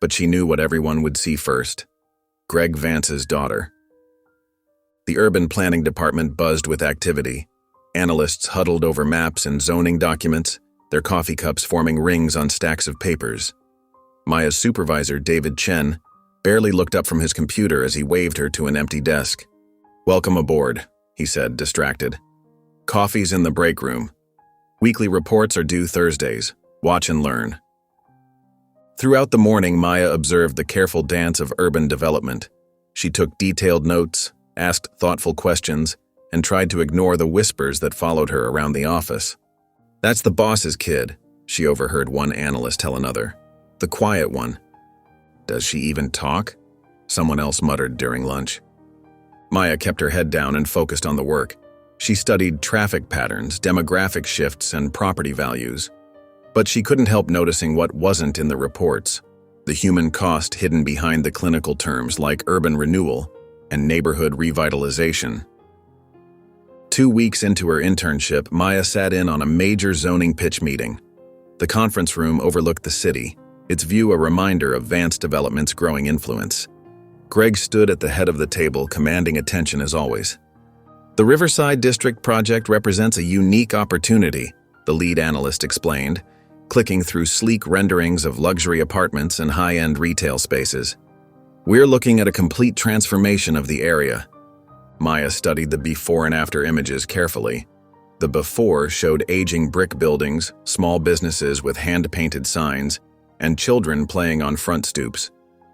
But she knew what everyone would see first: Greg Vance's daughter. The urban planning department buzzed with activity. Analysts huddled over maps and zoning documents, their coffee cups forming rings on stacks of papers. Maya's supervisor, David Chen, barely looked up from his computer as he waved her to an empty desk. "Welcome aboard," he said, distracted. "Coffee's in the break room. Weekly reports are due Thursdays. Watch and learn." Throughout the morning, Maya observed the careful dance of urban development. She took detailed notes, asked thoughtful questions, and tried to ignore the whispers that followed her around the office. "That's the boss's kid," she overheard one analyst tell another. "The quiet one." "Does she even talk?" someone else muttered during lunch. Maya kept her head down and focused on the work. She studied traffic patterns, demographic shifts, and property values. But she couldn't help noticing what wasn't in the reports: the human cost hidden behind the clinical terms like urban renewal and neighborhood revitalization. 2 weeks into her internship, Maya sat in on a major zoning pitch meeting. The conference room overlooked the city, its view a reminder of Vance Development's growing influence. Greg stood at the head of the table, commanding attention as always. "The Riverside District project represents a unique opportunity," the lead analyst explained, clicking through sleek renderings of luxury apartments and high-end retail spaces. "We're looking at a complete transformation of the area." Maya studied the before and after images carefully. The before showed aging brick buildings, small businesses with hand-painted signs, and children playing on front stoops.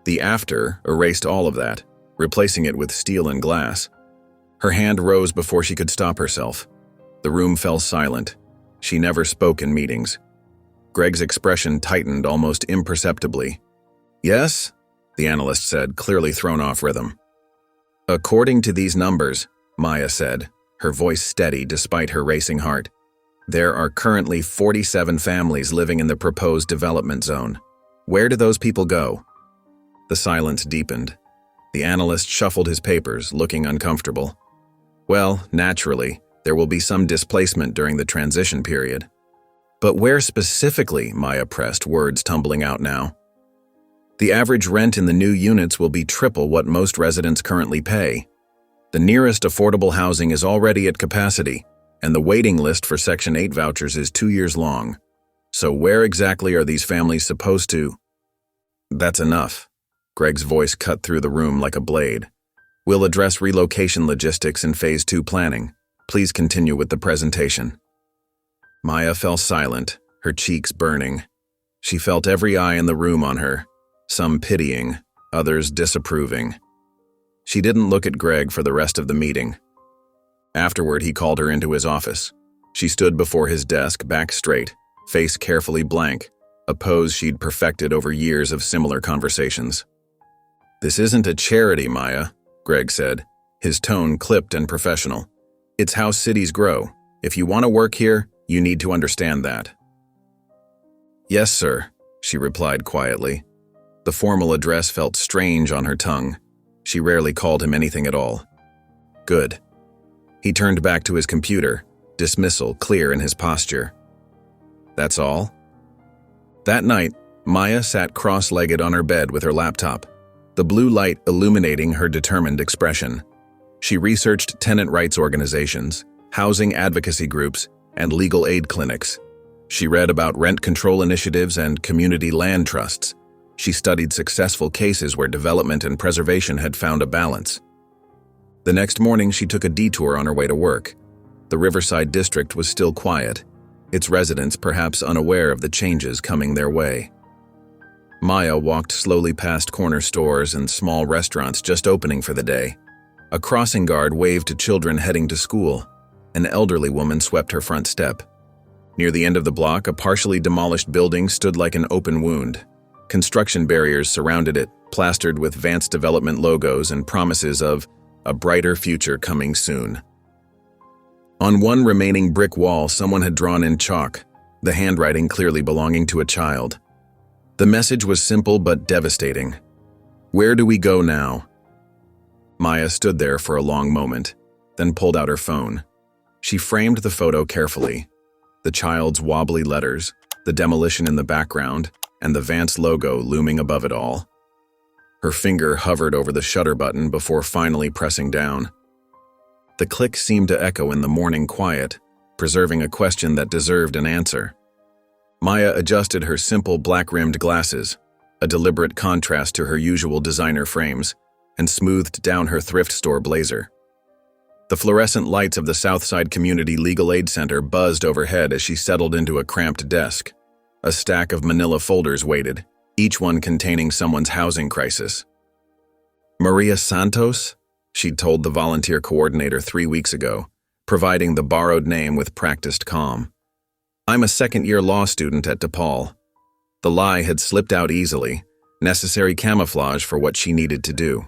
The after erased all of that, replacing it with steel and glass. Her hand rose before she could stop herself. The room fell silent. She never spoke in meetings. Greg's expression tightened almost imperceptibly. "Yes?" the analyst said, clearly thrown off rhythm. "According to these numbers," Maya said, her voice steady despite her racing heart, "there are currently 47 families living in the proposed development zone. Where do those people go?" The silence deepened. The analyst shuffled his papers, looking uncomfortable. "Well, naturally, there will be some displacement during the transition period." "But where specifically?" Maya pressed, words tumbling out now. "The average rent in the new units will be triple what most residents currently pay. The nearest affordable housing is already at capacity, and the waiting list for Section 8 vouchers is 2 years long. So where exactly are these families supposed to?" "That's enough." Greg's voice cut through the room like a blade. "We'll address relocation logistics in Phase 2 planning. Please continue with the presentation." Maya fell silent, her cheeks burning. She felt every eye in the room on her, some pitying, others disapproving. She didn't look at Greg for the rest of the meeting. Afterward, he called her into his office. She stood before his desk, back straight, face carefully blank, a pose she'd perfected over years of similar conversations. "This isn't a charity, Maya," Greg said, his tone clipped and professional. "It's how cities grow. If you want to work here, you need to understand that." "Yes, sir," she replied quietly. The formal address felt strange on her tongue. She rarely called him anything at all. "Good." He turned back to his computer, dismissal clear in his posture. "That's all?" That night, Maya sat cross-legged on her bed with her laptop, the blue light illuminating her determined expression. She researched tenant rights organizations, housing advocacy groups, and legal aid clinics. She read about rent control initiatives and community land trusts. She studied successful cases where development and preservation had found a balance. The next morning, she took a detour on her way to work. The Riverside District was still quiet. its residents perhaps unaware of the changes coming their way. Maya walked slowly past corner stores and small restaurants just opening for the day. A crossing guard waved to children heading to school. An elderly woman swept her front step. Near the end of the block, a partially demolished building stood like an open wound. Construction barriers surrounded it, plastered with advanced development logos and promises of a brighter future coming soon. On one remaining brick wall, someone had drawn in chalk, the handwriting clearly belonging to a child. The message was simple but devastating. "Where do we go now?" Maya stood there for a long moment, then pulled out her phone. She framed the photo carefully. The child's wobbly letters, the demolition in the background, and the Vance logo looming above it all. Her finger hovered over the shutter button before finally pressing down. The click seemed to echo in the morning quiet, preserving a question that deserved an answer. Maya adjusted her simple black-rimmed glasses, a deliberate contrast to her usual designer frames, and smoothed down her thrift store blazer. The fluorescent lights of the Southside Community Legal Aid Center buzzed overhead as she settled into a cramped desk. A stack of manila folders waited, each one containing someone's housing crisis. "Maria Santos?" she'd told the volunteer coordinator 3 weeks ago, providing the borrowed name with practiced calm. "I'm a second-year law student at DePaul." The lie had slipped out easily, necessary camouflage for what she needed to do.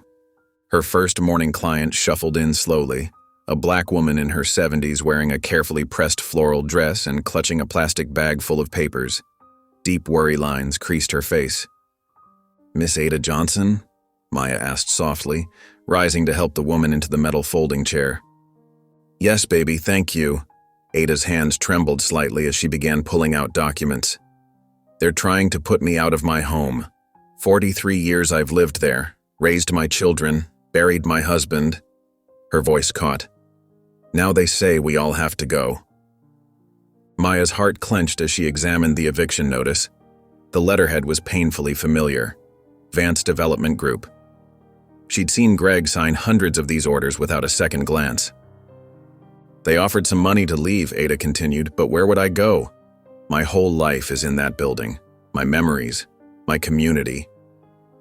Her first morning client shuffled in slowly, a black woman in her 70s wearing a carefully pressed floral dress and clutching a plastic bag full of papers. Deep worry lines creased her face. "Miss Ada Johnson?" Maya asked softly, rising to help the woman into the metal folding chair. "Yes, baby, thank you." Ada's hands trembled slightly as she began pulling out documents. "They're trying to put me out of my home. 43 years I've lived there, raised my children, buried my husband." Her voice caught. "Now they say we all have to go." Maya's heart clenched as she examined the eviction notice. The letterhead was painfully familiar. Vance Development Group. She'd seen Greg sign hundreds of these orders without a second glance. "They offered some money to leave," Ada continued, "but where would I go? My whole life is in that building. My memories, my community."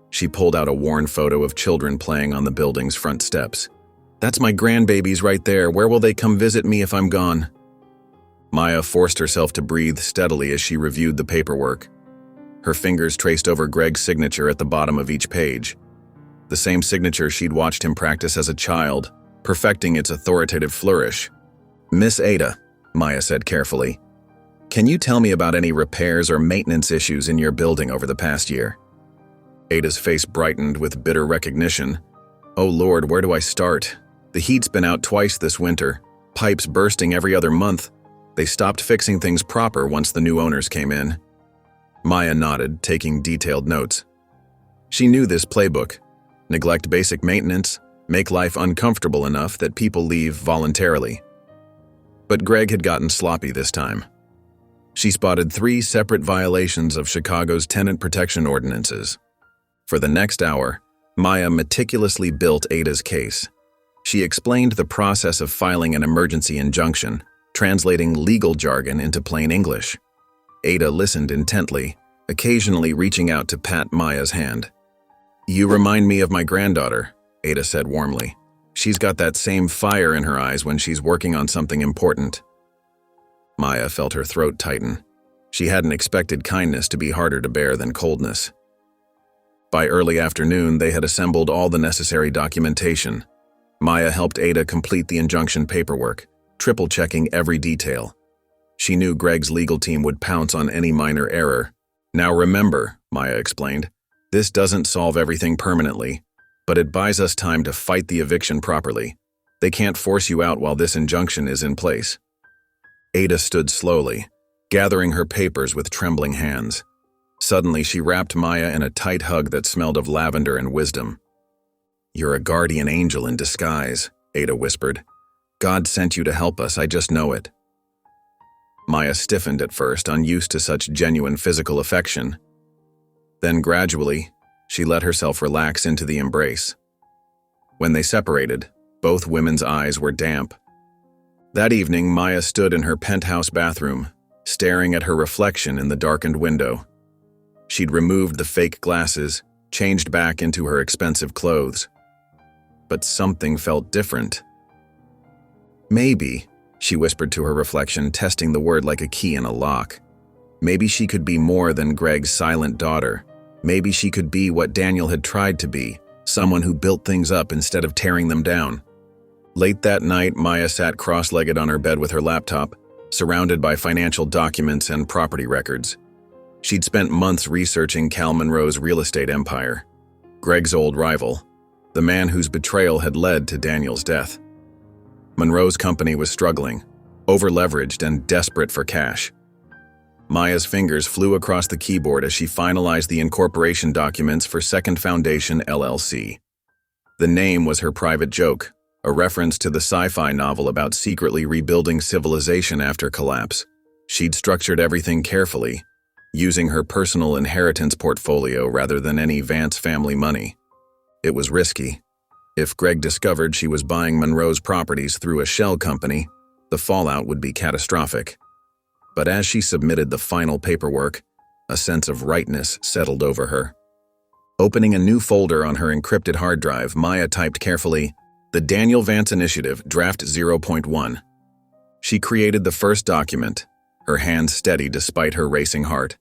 She pulled out a worn photo of children playing on the building's front steps. "That's my grandbabies right there. Where will they come visit me if I'm gone?" Maya forced herself to breathe steadily as she reviewed the paperwork. Her fingers traced over Greg's signature at the bottom of each page. The same signature she'd watched him practice as a child, perfecting its authoritative flourish. "Miss Ada," Maya said carefully, "can you tell me about any repairs or maintenance issues in your building over the past year?" Ada's face brightened with bitter recognition. "Oh Lord, where do I start? The heat's been out twice this winter, pipes bursting every other month. They stopped fixing things proper once the new owners came in." Maya nodded, taking detailed notes. She knew this playbook. Neglect basic maintenance, make life uncomfortable enough that people leave voluntarily. But Greg had gotten sloppy this time. She spotted 3 separate violations of Chicago's tenant protection ordinances. For the next hour, Maya meticulously built Ada's case. She explained the process of filing an emergency injunction, translating legal jargon into plain English. Ada listened intently, occasionally reaching out to pat Maya's hand. "You remind me of my granddaughter," Ada said warmly. "She's got that same fire in her eyes when she's working on something important." Maya felt her throat tighten. She hadn't expected kindness to be harder to bear than coldness. By early afternoon, they had assembled all the necessary documentation. Maya helped Ada complete the injunction paperwork, triple-checking every detail. She knew Greg's legal team would pounce on any minor error. "Now remember," Maya explained, "this doesn't solve everything permanently, but it buys us time to fight the eviction properly. They can't force you out while this injunction is in place." Ada stood slowly, gathering her papers with trembling hands. Suddenly, she wrapped Maya in a tight hug that smelled of lavender and wisdom. "You're a guardian angel in disguise," Ada whispered. "God sent you to help us, I just know it." Maya stiffened at first, unused to such genuine physical affection. Then gradually, she let herself relax into the embrace. When they separated, both women's eyes were damp. That evening, Maya stood in her penthouse bathroom, staring at her reflection in the darkened window. She'd removed the fake glasses, changed back into her expensive clothes. But something felt different. Maybe, she whispered to her reflection, testing the word like a key in a lock. Maybe she could be more than Greg's silent daughter. Maybe she could be what Daniel had tried to be, someone who built things up instead of tearing them down. Late that night, Maya sat cross-legged on her bed with her laptop, surrounded by financial documents and property records. She'd spent months researching Cal Monroe's real estate empire, Greg's old rival, the man whose betrayal had led to Daniel's death. Monroe's company was struggling, over-leveraged and desperate for cash. Maya's fingers flew across the keyboard as she finalized the incorporation documents for Second Foundation LLC. The name was her private joke, a reference to the sci-fi novel about secretly rebuilding civilization after collapse. She'd structured everything carefully, using her personal inheritance portfolio rather than any Vance family money. It was risky. If Greg discovered she was buying Monroe's properties through a shell company, the fallout would be catastrophic. But as she submitted the final paperwork, a sense of rightness settled over her. Opening a new folder on her encrypted hard drive, Maya typed carefully, "The Daniel Vance Initiative, Draft 0.1. She created the first document, her hands steady despite her racing heart.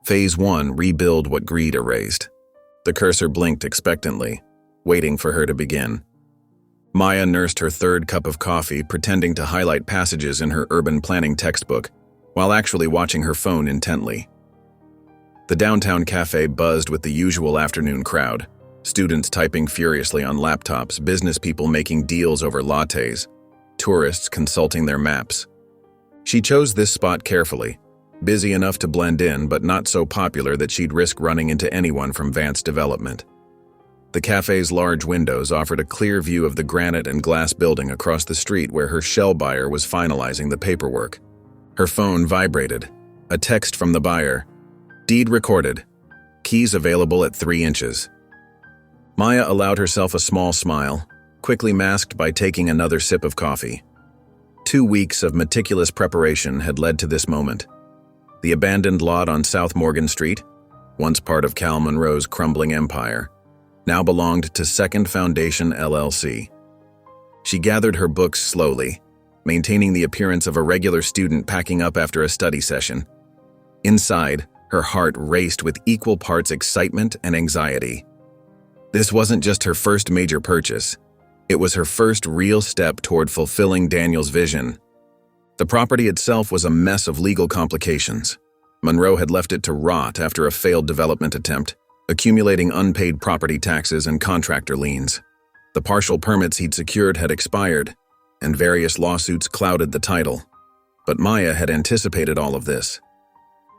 Phase 1, rebuild what greed erased. The cursor blinked expectantly, waiting for her to begin. Maya nursed her third cup of coffee, pretending to highlight passages in her urban planning textbook, while actually watching her phone intently. The downtown cafe buzzed with the usual afternoon crowd, students typing furiously on laptops, business people making deals over lattes, tourists consulting their maps. She chose this spot carefully, busy enough to blend in but not so popular that she'd risk running into anyone from Vance Development. The cafe's large windows offered a clear view of the granite and glass building across the street where her shell buyer was finalizing the paperwork. Her phone vibrated. A text from the buyer. Deed recorded. Keys available at 3 inches. Maya allowed herself a small smile, quickly masked by taking another sip of coffee. 2 weeks of meticulous preparation had led to this moment. The abandoned lot on South Morgan Street, once part of Cal Monroe's crumbling empire, now belonged to Second Foundation LLC. She gathered her books slowly, maintaining the appearance of a regular student packing up after a study session. Inside, her heart raced with equal parts excitement and anxiety. This wasn't just her first major purchase. It was her first real step toward fulfilling Daniel's vision. The property itself was a mess of legal complications. Monroe had left it to rot after a failed development attempt, accumulating unpaid property taxes and contractor liens. The partial permits he'd secured had expired, and various lawsuits clouded the title. But Maya had anticipated all of this.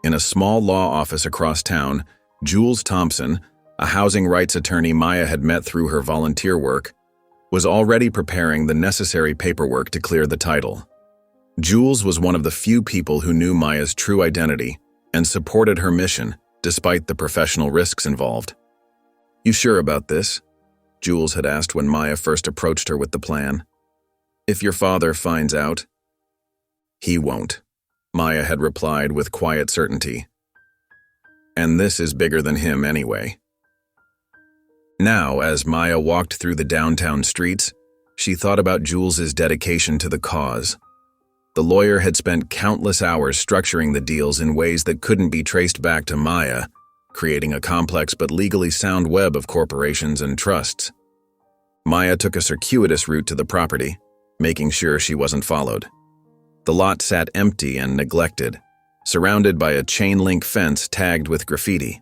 In a small law office across town, Jules Thompson, a housing rights attorney Maya had met through her volunteer work, was already preparing the necessary paperwork to clear the title. Jules was one of the few people who knew Maya's true identity and supported her mission, despite the professional risks involved. "You sure about this?" Jules had asked when Maya first approached her with the plan. "If your father finds out?" "He won't," Maya had replied with quiet certainty. "And this is bigger than him anyway." Now, as Maya walked through the downtown streets, she thought about Jules's dedication to the cause. The lawyer had spent countless hours structuring the deals in ways that couldn't be traced back to Maya, creating a complex but legally sound web of corporations and trusts. Maya took a circuitous route to the property, making sure she wasn't followed. The lot sat empty and neglected, surrounded by a chain-link fence tagged with graffiti.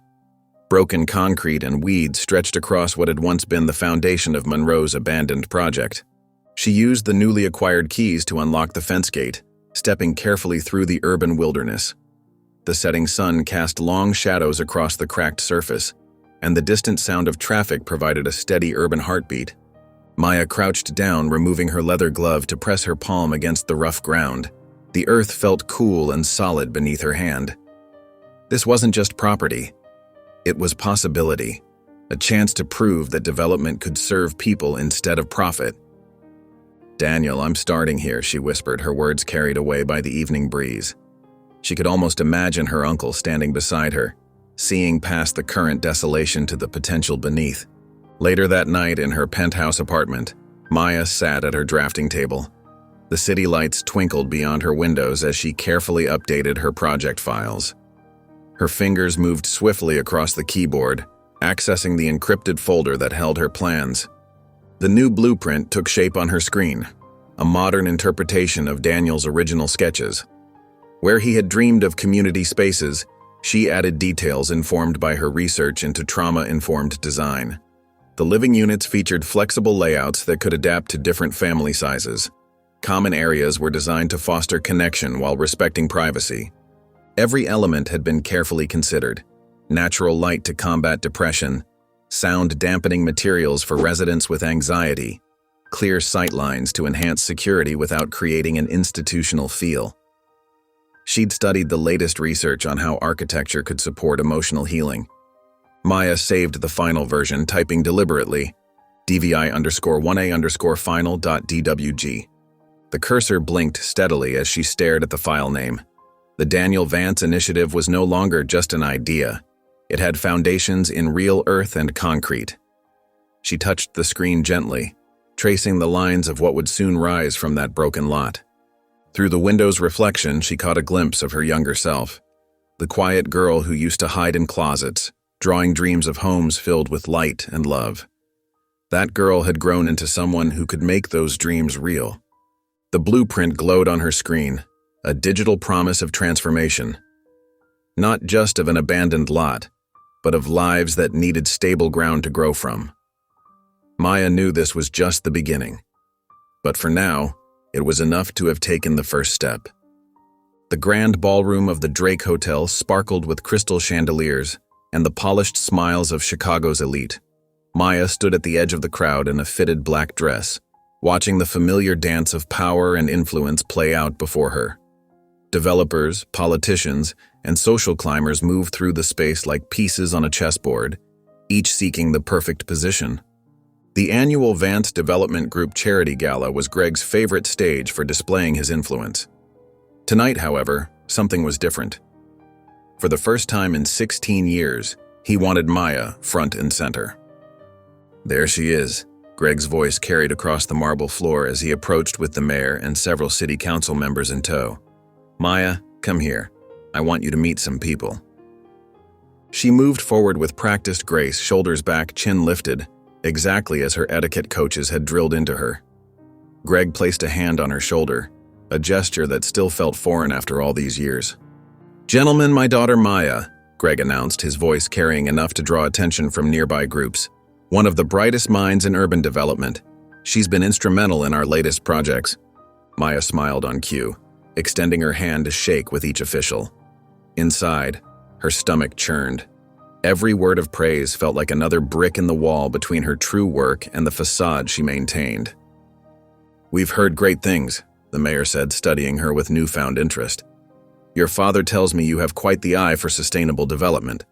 Broken concrete and weeds stretched across what had once been the foundation of Monroe's abandoned project. She used the newly acquired keys to unlock the fence gate, stepping carefully through the urban wilderness. The setting sun cast long shadows across the cracked surface, and the distant sound of traffic provided a steady urban heartbeat. Maya crouched down, removing her leather glove to press her palm against the rough ground. The earth felt cool and solid beneath her hand. This wasn't just property. It was possibility, a chance to prove that development could serve people instead of profit. "Daniel, I'm starting here," she whispered, her words carried away by the evening breeze. She could almost imagine her uncle standing beside her, seeing past the current desolation to the potential beneath. Later that night in her penthouse apartment, Maya sat at her drafting table. The city lights twinkled beyond her windows as she carefully updated her project files. Her fingers moved swiftly across the keyboard, accessing the encrypted folder that held her plans. The new blueprint took shape on her screen, a modern interpretation of Daniel's original sketches. Where he had dreamed of community spaces, she added details informed by her research into trauma-informed design. The living units featured flexible layouts that could adapt to different family sizes. Common areas were designed to foster connection while respecting privacy. Every element had been carefully considered: natural light to combat depression, sound-dampening materials for residents with anxiety, clear sightlines to enhance security without creating an institutional feel. She'd studied the latest research on how architecture could support emotional healing. Maya saved the final version, typing deliberately, dvi_1a_final.dwg. The cursor blinked steadily as she stared at the file name. The Daniel Vance Initiative was no longer just an idea. It had foundations in real earth and concrete. She touched the screen gently, tracing the lines of what would soon rise from that broken lot. Through the window's reflection, she caught a glimpse of her younger self, the quiet girl who used to hide in closets, drawing dreams of homes filled with light and love. That girl had grown into someone who could make those dreams real. The blueprint glowed on her screen, a digital promise of transformation. Not just of an abandoned lot, but of lives that needed stable ground to grow from. Maya knew this was just the beginning. But for now, it was enough to have taken the first step. The grand ballroom of the Drake Hotel sparkled with crystal chandeliers and the polished smiles of Chicago's elite. Maya stood at the edge of the crowd in a fitted black dress, watching the familiar dance of power and influence play out before her. Developers, politicians, and social climbers moved through the space like pieces on a chessboard, each seeking the perfect position. The annual Vance Development Group Charity Gala was Greg's favorite stage for displaying his influence. Tonight, however, something was different. For the first time in 16 years, he wanted Maya front and center. There she is, Greg's voice carried across the marble floor as he approached with the mayor and several city council members in tow. Maya, come here. I want you to meet some people. She moved forward with practiced grace, shoulders back, chin lifted, exactly as her etiquette coaches had drilled into her. Greg placed a hand on her shoulder, a gesture that still felt foreign after all these years. "Gentlemen, my daughter Maya," Greg announced, his voice carrying enough to draw attention from nearby groups. "One of the brightest minds in urban development. She's been instrumental in our latest projects." Maya smiled on cue, extending her hand to shake with each official. Inside, her stomach churned. Every word of praise felt like another brick in the wall between her true work and the facade she maintained. "We've heard great things," the mayor said, studying her with newfound interest. "Your father tells me you have quite the eye for sustainable development."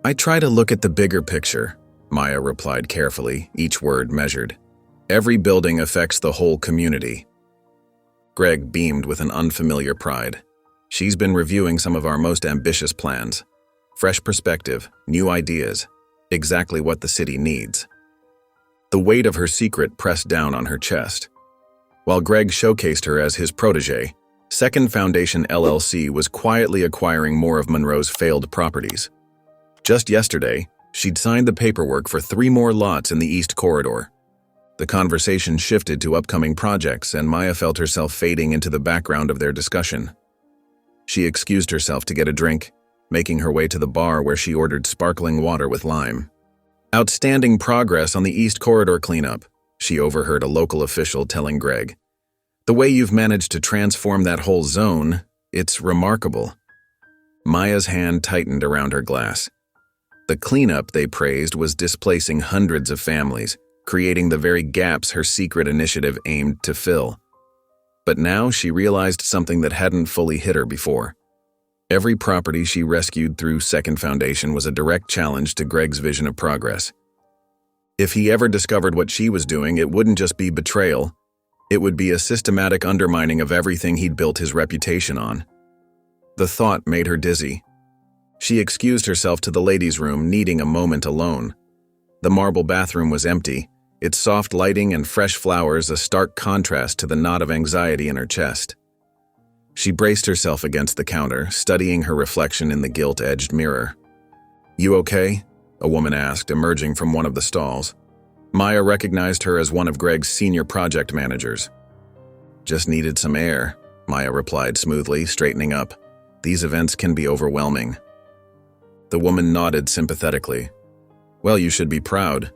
"I try to look at the bigger picture," Maya replied carefully, each word measured. "Every building affects the whole community." Greg beamed with an unfamiliar pride. "She's been reviewing some of our most ambitious plans. Fresh perspective, new ideas, exactly what the city needs." The weight of her secret pressed down on her chest. While Greg showcased her as his protege, Second Foundation LLC was quietly acquiring more of Monroe's failed properties. Just yesterday, she'd signed the paperwork for 3 more lots in the East Corridor. The conversation shifted to upcoming projects, and Maya felt herself fading into the background of their discussion. She excused herself to get a drink, making her way to the bar where she ordered sparkling water with lime. "Outstanding progress on the East Corridor cleanup," she overheard a local official telling Greg. "The way you've managed to transform that whole zone, it's remarkable." Maya's hand tightened around her glass. The cleanup, they praised, was displacing hundreds of families, creating the very gaps her secret initiative aimed to fill. But now she realized something that hadn't fully hit her before. Every property she rescued through Second Foundation was a direct challenge to Greg's vision of progress. If he ever discovered what she was doing, it wouldn't just be betrayal. It would be a systematic undermining of everything he'd built his reputation on. The thought made her dizzy. She excused herself to the ladies' room, needing a moment alone. The marble bathroom was empty, its soft lighting and fresh flowers a stark contrast to the knot of anxiety in her chest. She braced herself against the counter, studying her reflection in the gilt-edged mirror. "You okay?" a woman asked, emerging from one of the stalls. Maya recognized her as one of Greg's senior project managers. "Just needed some air," Maya replied smoothly, straightening up. "These events can be overwhelming." The woman nodded sympathetically. "Well, you should be proud.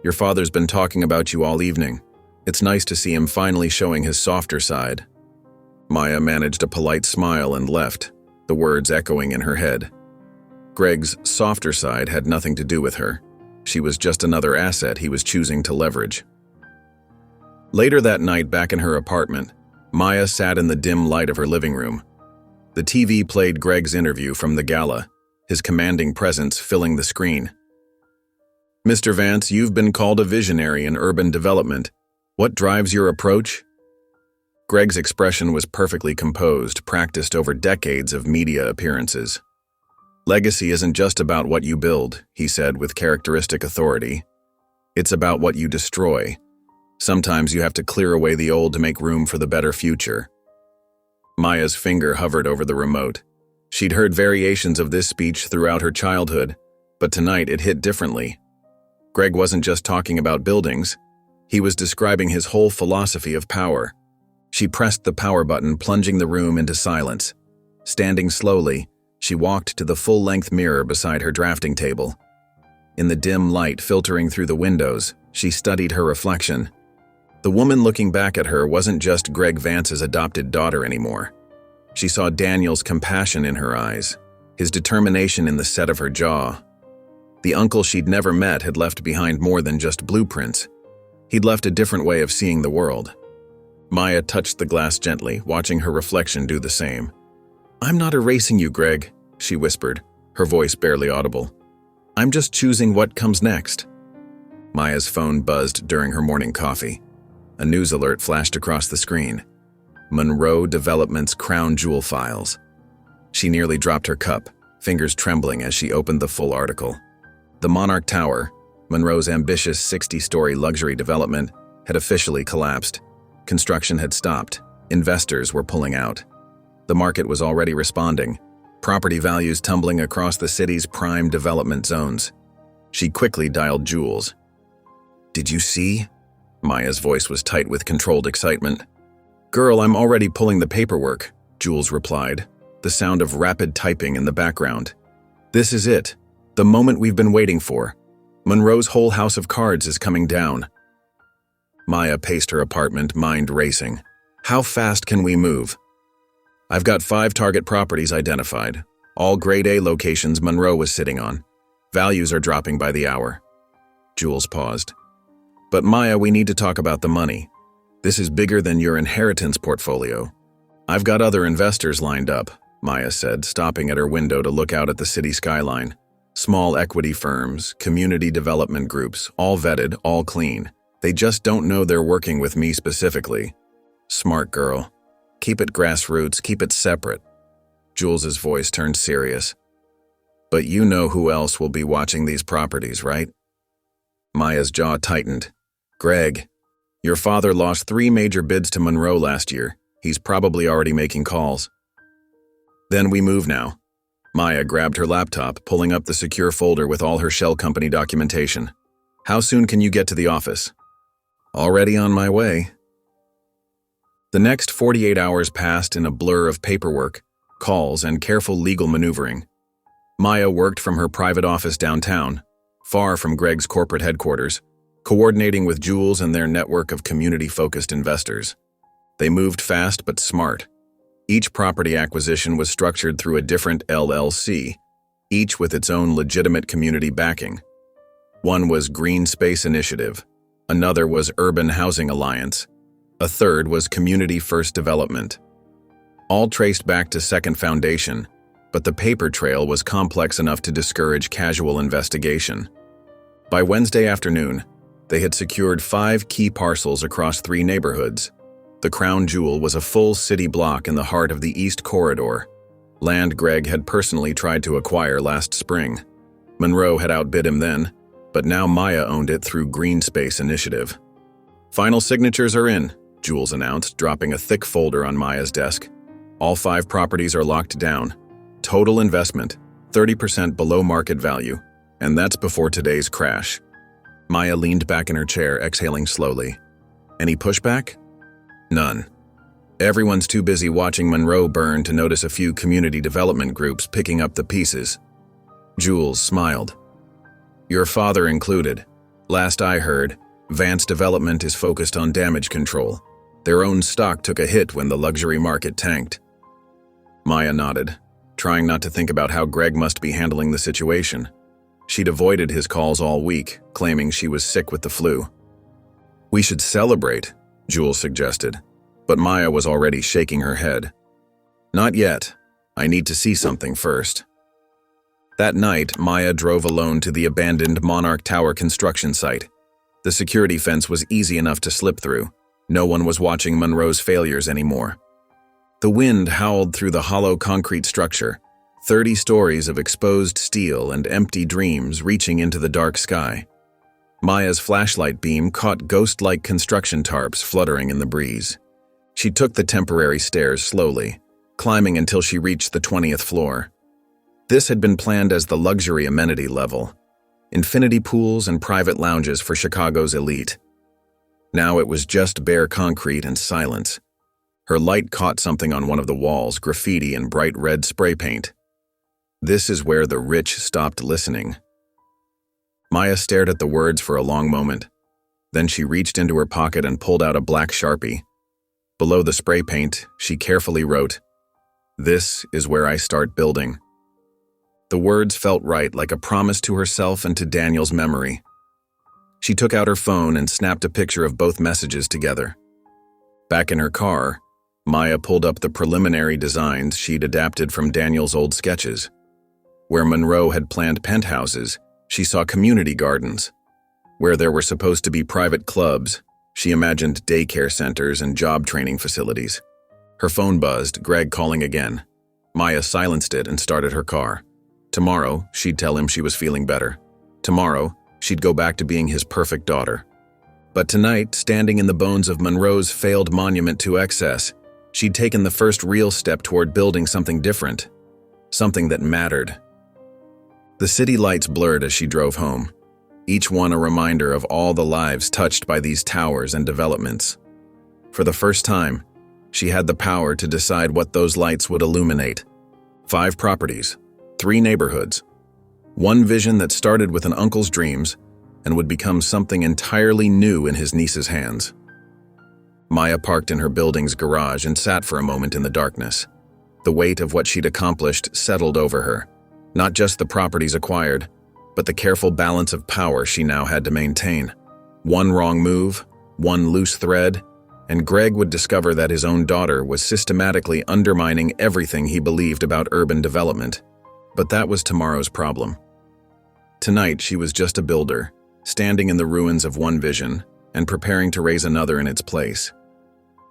Your father's been talking about you all evening. It's nice to see him finally showing his softer side." Maya managed a polite smile and left, the words echoing in her head. Greg's softer side had nothing to do with her. She was just another asset he was choosing to leverage. Later that night, back in her apartment, Maya sat in the dim light of her living room. The TV played Greg's interview from the gala, his commanding presence filling the screen. "Mr. Vance, you've been called a visionary in urban development. What drives your approach?" Greg's expression was perfectly composed, practiced over decades of media appearances. "Legacy isn't just about what you build," he said with characteristic authority. "It's about what you destroy. Sometimes you have to clear away the old to make room for the better future." Maya's finger hovered over the remote. She'd heard variations of this speech throughout her childhood, but tonight it hit differently. Greg wasn't just talking about buildings. He was describing his whole philosophy of power. She pressed the power button, plunging the room into silence. Standing slowly, she walked to the full-length mirror beside her drafting table. In the dim light filtering through the windows, she studied her reflection. The woman looking back at her wasn't just Greg Vance's adopted daughter anymore. She saw Daniel's compassion in her eyes, his determination in the set of her jaw. The uncle she'd never met had left behind more than just blueprints. He'd left a different way of seeing the world. Maya touched the glass gently, watching her reflection do the same. "I'm not erasing you, Greg," she whispered, her voice barely audible. "I'm just choosing what comes next." Maya's phone buzzed during her morning coffee. A news alert flashed across the screen. Monroe Development's crown jewel files. She nearly dropped her cup, fingers trembling as she opened the full article. The Monarch Tower, Monroe's ambitious 60-story luxury development, had officially collapsed. Construction had stopped. Investors were pulling out. The market was already responding, property values tumbling across the city's prime development zones. She quickly dialed Jules. "Did you see?" Maya's voice was tight with controlled excitement. "Girl, I'm already pulling the paperwork," Jules replied, the sound of rapid typing in the background. "This is it, the moment we've been waiting for. Monroe's whole house of cards is coming down." Maya paced her apartment, mind racing. "How fast can we move?" "I've got 5 target properties identified, all grade A locations Monroe was sitting on. Values are dropping by the hour." Jules paused. "But Maya, we need to talk about the money. This is bigger than your inheritance portfolio." "I've got other investors lined up," Maya said, stopping at her window to look out at the city skyline. "Small equity firms, community development groups, all vetted, all clean. They just don't know they're working with me specifically." "Smart girl. Keep it grassroots, keep it separate." Jules's voice turned serious. "But you know who else will be watching these properties, right?" Maya's jaw tightened. "Greg, your father lost 3 major bids to Monroe last year. He's probably already making calls." "Then we move now." Maya grabbed her laptop, pulling up the secure folder with all her shell company documentation. "How soon can you get to the office?" "Already on my way." The next 48 hours passed in a blur of paperwork, calls, and careful legal maneuvering. Maya worked from her private office downtown, far from Greg's corporate headquarters, coordinating with Jules and their network of community-focused investors. They moved fast but smart. Each property acquisition was structured through a different LLC, each with its own legitimate community backing. One was Green Space Initiative, another was Urban Housing Alliance, a third was Community First Development. All traced back to Second Foundation, but the paper trail was complex enough to discourage casual investigation. By Wednesday afternoon, they had secured 5 key parcels across 3 neighborhoods. The crown jewel was a full city block in the heart of the East Corridor. land Greg had personally tried to acquire last spring. Monroe had outbid him then, but now Maya owned it through Green Space Initiative. "Final signatures are in," Jules announced, dropping a thick folder on Maya's desk. "All 5 properties are locked down. Total investment, 30% below market value, and that's before today's crash." Maya leaned back in her chair, exhaling slowly. Any pushback? None. Everyone's too busy watching Monroe burn to notice a few community development groups picking up the pieces. Jules smiled. "Your father included. Last I heard, Vance Development is focused on damage control. Their own stock took a hit when the luxury market tanked." Maya nodded, trying not to think about how Greg must be handling the situation. She'd avoided his calls all week, claiming she was sick with the flu. "We should celebrate," Jules suggested, but Maya was already shaking her head. "Not yet. I need to see something first." That night, Maya drove alone to the abandoned Monarch Tower construction site. The security fence was easy enough to slip through. No one was watching Monroe's failures anymore. The wind howled through the hollow concrete structure, 30 stories of exposed steel and empty dreams reaching into the dark sky. Maya's flashlight beam caught ghost-like construction tarps fluttering in the breeze. She took the temporary stairs slowly, climbing until she reached the 20th floor. This had been planned as the luxury amenity level, infinity pools and private lounges for Chicago's elite. Now it was just bare concrete and silence. Her light caught something on one of the walls, graffiti and bright red spray paint. "This is where the rich stopped listening." Maya stared at the words for a long moment. Then she reached into her pocket and pulled out a black Sharpie. Below the spray paint, she carefully wrote, "This is where I start building." The words felt right, like a promise to herself and to Daniel's memory. She took out her phone and snapped a picture of both messages together. Back in her car, Maya pulled up the preliminary designs she'd adapted from Daniel's old sketches. Where Monroe had planned penthouses, she saw community gardens. Where there were supposed to be private clubs, she imagined daycare centers and job training facilities. Her phone buzzed, Greg calling again. Maya silenced it and started her car. Tomorrow, she'd tell him she was feeling better. Tomorrow, she'd go back to being his perfect daughter. But tonight, standing in the bones of Monroe's failed monument to excess, she'd taken the first real step toward building something different. Something that mattered. The city lights blurred as she drove home, each one a reminder of all the lives touched by these towers and developments. For the first time, she had the power to decide what those lights would illuminate. 5 properties, 3 neighborhoods. One vision that started with an uncle's dreams and would become something entirely new in his niece's hands. Maya parked in her building's garage and sat for a moment in the darkness. The weight of what she'd accomplished settled over her. Not just the properties acquired, but the careful balance of power she now had to maintain. One wrong move, one loose thread, and Greg would discover that his own daughter was systematically undermining everything he believed about urban development. But that was tomorrow's problem. Tonight, she was just a builder, standing in the ruins of one vision and preparing to raise another in its place.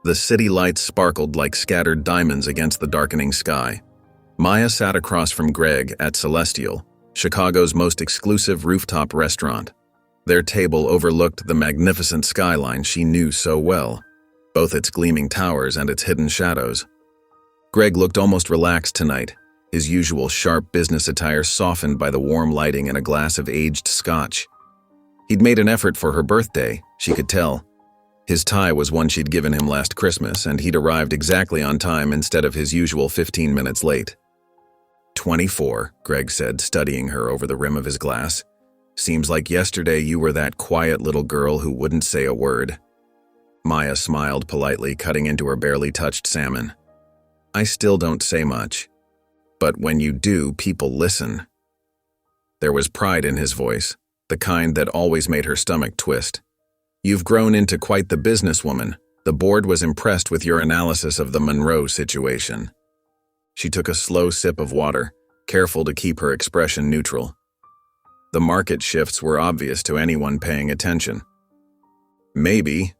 The city lights sparkled like scattered diamonds against the darkening sky. Maya sat across from Greg at Celestial, Chicago's most exclusive rooftop restaurant. Their table overlooked the magnificent skyline she knew so well, both its gleaming towers and its hidden shadows. Greg looked almost relaxed tonight, his usual sharp business attire softened by the warm lighting and a glass of aged scotch. He'd made an effort for her birthday, she could tell. His tie was one she'd given him last Christmas, and he'd arrived exactly on time instead of his usual 15 minutes late. 24, Greg said, studying her over the rim of his glass. Seems like yesterday you were that quiet little girl who wouldn't say a word. Maya smiled politely, cutting into her barely touched salmon. I still don't say much. But when you do, people listen. There was pride in his voice, the kind that always made her stomach twist. You've grown into quite the businesswoman. The board was impressed with your analysis of the Monroe situation. She took a slow sip of water, careful to keep her expression neutral. The market shifts were obvious to anyone paying attention. Maybe,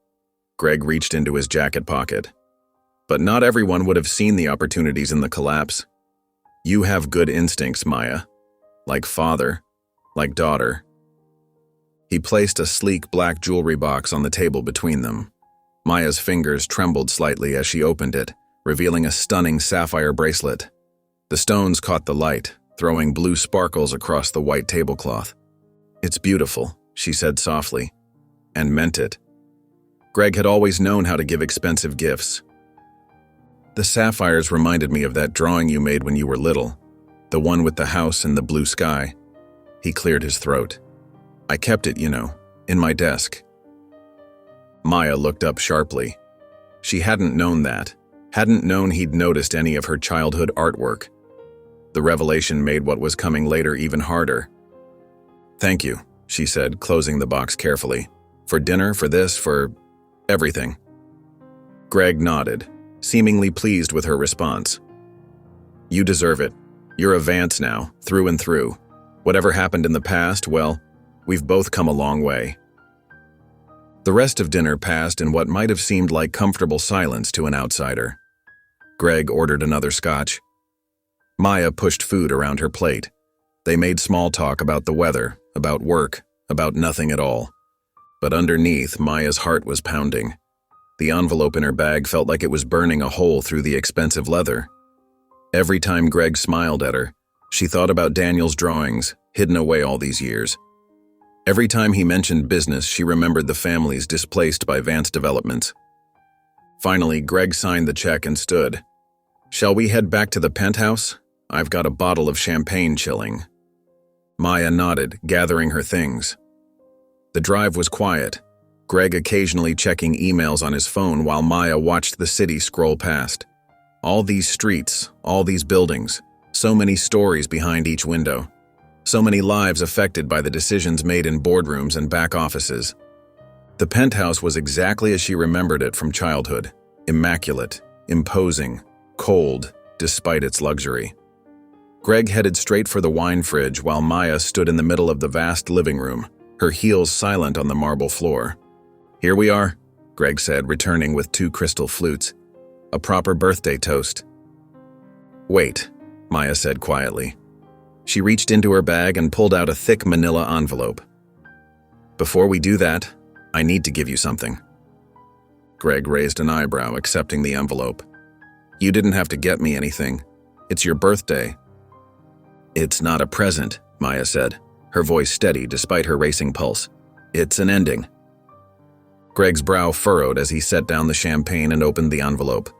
Greg reached into his jacket pocket. But not everyone would have seen the opportunities in the collapse. You have good instincts, Maya. Like father, like daughter. He placed a sleek black jewelry box on the table between them. Maya's fingers trembled slightly as she opened it, revealing a stunning sapphire bracelet. The stones caught the light, throwing blue sparkles across the white tablecloth. "It's beautiful," she said softly, and meant it. Greg had always known how to give expensive gifts. "The sapphires reminded me of that drawing you made when you were little, the one with the house and the blue sky." He cleared his throat. "I kept it, in my desk." Maya looked up sharply. She hadn't known that, hadn't known he'd noticed any of her childhood artwork. The revelation made what was coming later even harder. "Thank you," she said, closing the box carefully. "For dinner, for this, for everything." Greg nodded, seemingly pleased with her response. "You deserve it. You're a Vance now, through and through. Whatever happened in the past, well, we've both come a long way." The rest of dinner passed in what might have seemed like comfortable silence to an outsider. Greg ordered another scotch. Maya pushed food around her plate. They made small talk about the weather, about work, about nothing at all. But underneath, Maya's heart was pounding. The envelope in her bag felt like it was burning a hole through the expensive leather. Every time Greg smiled at her, she thought about Daniel's drawings, hidden away all these years. Every time he mentioned business, she remembered the families displaced by Vance developments. Finally, Greg signed the check and stood. "Shall we head back to the penthouse? I've got a bottle of champagne chilling." Maya nodded, gathering her things. The drive was quiet, Greg occasionally checking emails on his phone while Maya watched the city scroll past. All these streets, all these buildings, so many stories behind each window. So many lives affected by the decisions made in boardrooms and back offices. The penthouse was exactly as she remembered it from childhood, immaculate, imposing, cold, despite its luxury. Greg headed straight for the wine fridge while Maya stood in the middle of the vast living room, her heels silent on the marble floor. "Here we are," Greg said, returning with 2 crystal flutes. "A proper birthday toast." "Wait," Maya said quietly. She reached into her bag and pulled out a thick manila envelope. "Before we do that, I need to give you something." Greg raised an eyebrow, accepting the envelope. "You didn't have to get me anything. It's your birthday." "It's not a present," Maya said, her voice steady despite her racing pulse. "It's an ending." Greg's brow furrowed as he set down the champagne and opened the envelope.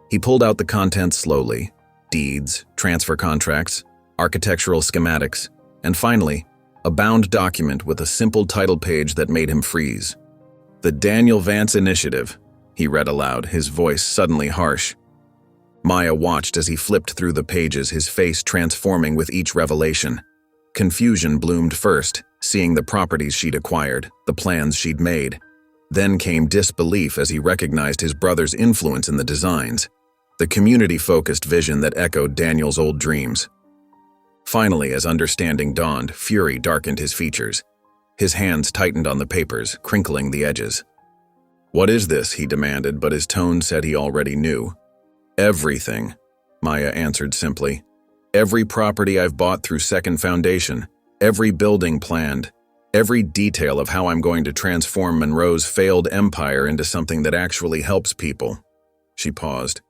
He pulled out the contents slowly: deeds, transfer contracts, architectural schematics, and finally, a bound document with a simple title page that made him freeze. "The Daniel Vance Initiative," he read aloud, his voice suddenly harsh. Maya watched as he flipped through the pages, his face transforming with each revelation. Confusion bloomed first, seeing the properties she'd acquired, the plans she'd made. Then came disbelief as he recognized his brother's influence in the designs, the community-focused vision that echoed Daniel's old dreams. Finally, as understanding dawned, fury darkened his features. His hands tightened on the papers, crinkling the edges. "What is this?" he demanded, but his tone said he already knew. "Everything," Maya answered simply. "Every property I've bought through Second Foundation, every building planned, every detail of how I'm going to transform Monroe's failed empire into something that actually helps people." She paused.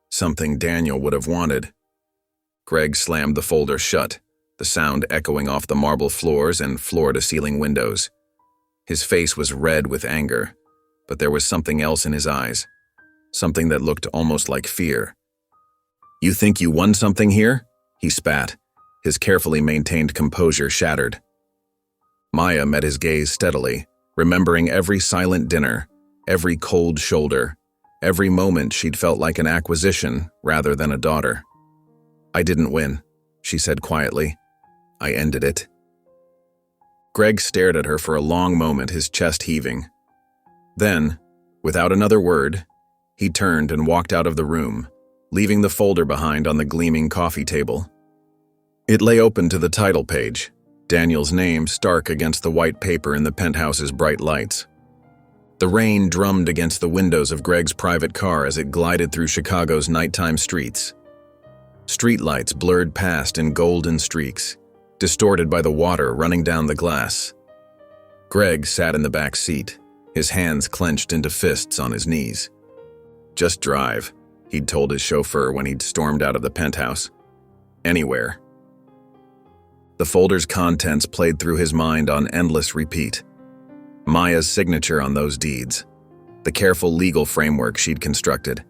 "Something Daniel would have wanted." Greg slammed the folder shut, the sound echoing off the marble floors and floor-to-ceiling windows. His face was red with anger, but there was something else in his eyes, something that looked almost like fear. "You think you won something here?" he spat, his carefully maintained composure shattered. Maya met his gaze steadily, remembering every silent dinner, every cold shoulder, every moment she'd felt like an acquisition rather than a daughter. "I didn't win," she said quietly. "I ended it." Greg stared at her for a long moment, his chest heaving. Then, without another word, he turned and walked out of the room, leaving the folder behind on the gleaming coffee table. It lay open to the title page, Daniel's name stark against the white paper in the penthouse's bright lights. The rain drummed against the windows of Greg's private car as it glided through Chicago's nighttime streets. Streetlights blurred past in golden streaks, distorted by the water running down the glass. Greg sat in the back seat, his hands clenched into fists on his knees. "Just drive," he'd told his chauffeur when he'd stormed out of the penthouse. "Anywhere." The folder's contents played through his mind on endless repeat. Maya's signature on those deeds, the careful legal framework she'd constructed,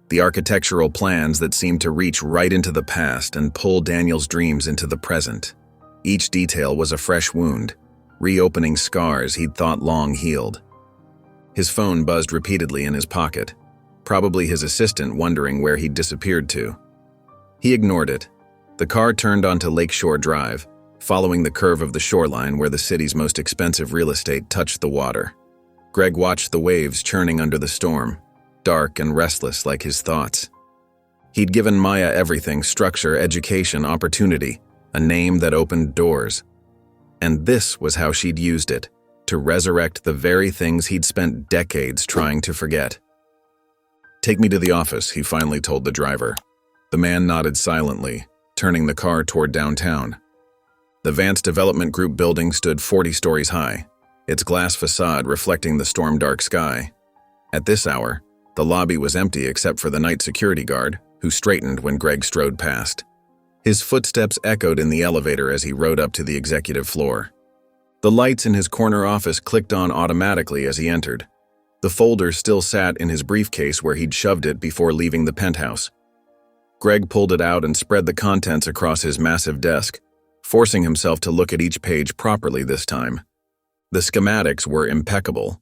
the architectural plans that seemed to reach right into the past and pull Daniel's dreams into the present. Each detail was a fresh wound, reopening scars he'd thought long healed. His phone buzzed repeatedly in his pocket, probably his assistant wondering where he'd disappeared to. He ignored it. The car turned onto Lakeshore Drive, following the curve of the shoreline where the city's most expensive real estate touched the water. Greg watched the waves churning under the storm, dark and restless like his thoughts. He'd given Maya everything: structure, education, opportunity, a name that opened doors. And this was how she'd used it, to resurrect the very things he'd spent decades trying to forget. "Take me to the office," he finally told the driver. The man nodded silently, turning the car toward downtown. The Vance Development Group building stood 40 stories high, its glass facade reflecting the storm-dark sky. At this hour, the lobby was empty except for the night security guard, who straightened when Greg strode past. His footsteps echoed in the elevator as he rode up to the executive floor. The lights in his corner office clicked on automatically as he entered. The folder still sat in his briefcase where he'd shoved it before leaving the penthouse. Greg pulled it out and spread the contents across his massive desk, forcing himself to look at each page properly this time. The schematics were impeccable.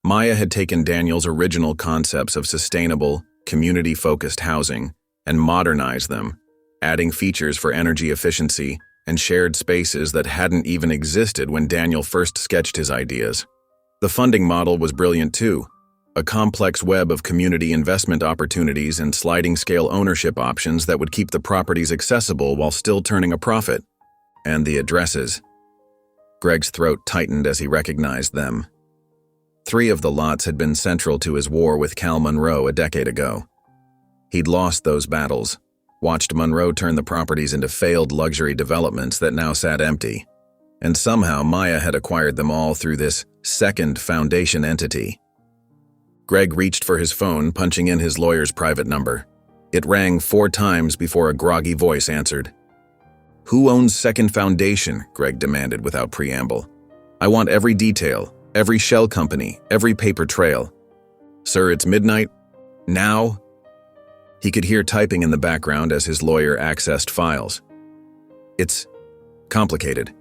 Maya had taken Daniel's original concepts of sustainable, community-focused housing and modernized them, adding features for energy efficiency and shared spaces that hadn't even existed when Daniel first sketched his ideas. The funding model was brilliant too, a complex web of community investment opportunities and sliding-scale ownership options that would keep the properties accessible while still turning a profit. And the addresses. Greg's throat tightened as he recognized them. 3 of the lots had been central to his war with Cal Monroe a decade ago. He'd lost those battles, watched Monroe turn the properties into failed luxury developments that now sat empty. And somehow Maya had acquired them all through this second foundation entity. Greg reached for his phone, punching in his lawyer's private number. It rang 4 times before a groggy voice answered. "Who owns Second Foundation?" Greg demanded without preamble. "I want every detail, every shell company, every paper trail." "Sir, it's midnight. Now?" He could hear typing in the background as his lawyer accessed files. "It's complicated.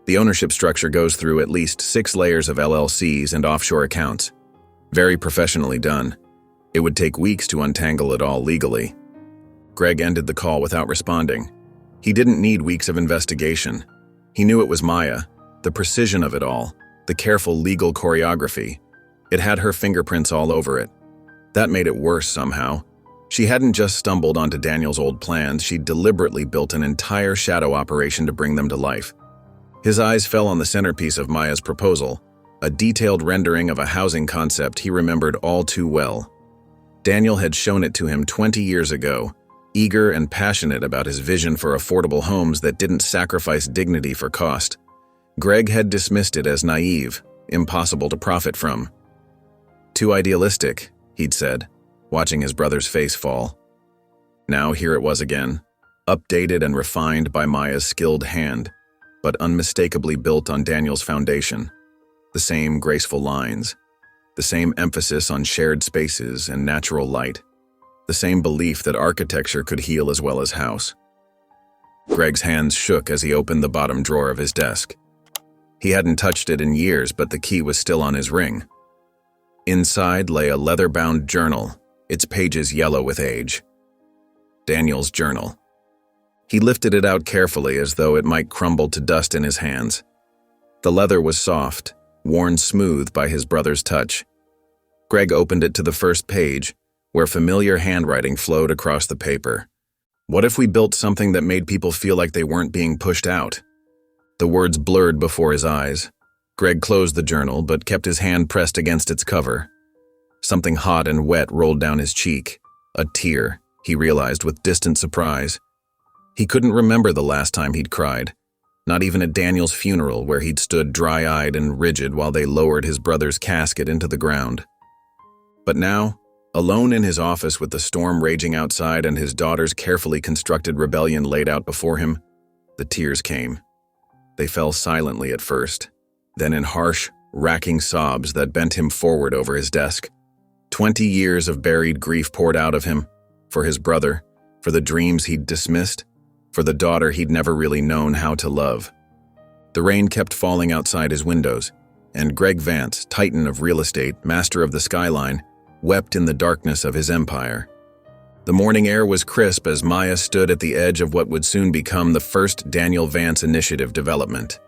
The ownership structure goes through at least 6 layers of LLCs and offshore accounts. Very professionally done. It would take weeks to untangle it all legally." Greg ended the call without responding. He didn't need weeks of investigation. He knew it was Maya, the precision of it all, the careful legal choreography. It had her fingerprints all over it. That made it worse somehow. She hadn't just stumbled onto Daniel's old plans, she'd deliberately built an entire shadow operation to bring them to life. His eyes fell on the centerpiece of Maya's proposal, a detailed rendering of a housing concept he remembered all too well. Daniel had shown it to him 20 years ago, eager and passionate about his vision for affordable homes that didn't sacrifice dignity for cost. Greg had dismissed it as naive, impossible to profit from. "Too idealistic," he'd said, watching his brother's face fall. Now here it was again, updated and refined by Maya's skilled hand, but unmistakably built on Daniel's foundation. The same graceful lines, the same emphasis on shared spaces and natural light, the same belief that architecture could heal as well as house. Greg's hands shook as he opened the bottom drawer of his desk. He hadn't touched it in years, but the key was still on his ring. Inside lay a leather-bound journal, its pages yellow with age. Daniel's journal. He lifted it out carefully as though it might crumble to dust in his hands. The leather was soft, worn smooth by his brother's touch. Greg opened it to the first page, where familiar handwriting flowed across the paper. What if we built something that made people feel like they weren't being pushed out? The words blurred before his eyes. Greg closed the journal, but kept his hand pressed against its cover. Something hot and wet rolled down his cheek, a tear. he realized with distant surprise. He couldn't remember the last time he'd cried, not even at Daniel's funeral where he'd stood dry-eyed and rigid while they lowered his brother's casket into the ground. But now, alone in his office with the storm raging outside and his daughter's carefully constructed rebellion laid out before him, the tears came. They fell silently at first, then in harsh, racking sobs that bent him forward over his desk. 20 years of buried grief poured out of him, for his brother, for the dreams he'd dismissed, for the daughter he'd never really known how to love. The rain kept falling outside his windows, and Greg Vance, titan of real estate, master of the skyline, wept in the darkness of his empire. The morning air was crisp as Maya stood at the edge of what would soon become the first Daniel Vance Initiative development.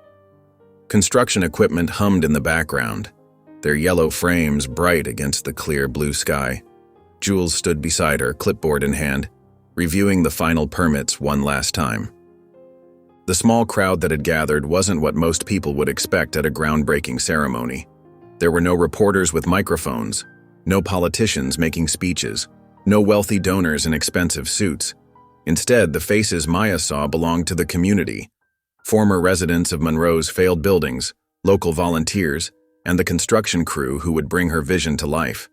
Construction equipment hummed in the background, their yellow frames bright against the clear blue sky. Jules stood beside her, clipboard in hand, reviewing the final permits one last time. The small crowd that had gathered wasn't what most people would expect at a groundbreaking ceremony. There were no reporters with microphones, no politicians making speeches, no wealthy donors in expensive suits. Instead, the faces Maya saw belonged to the community, former residents of Monroe's failed buildings, local volunteers, and the construction crew who would bring her vision to life.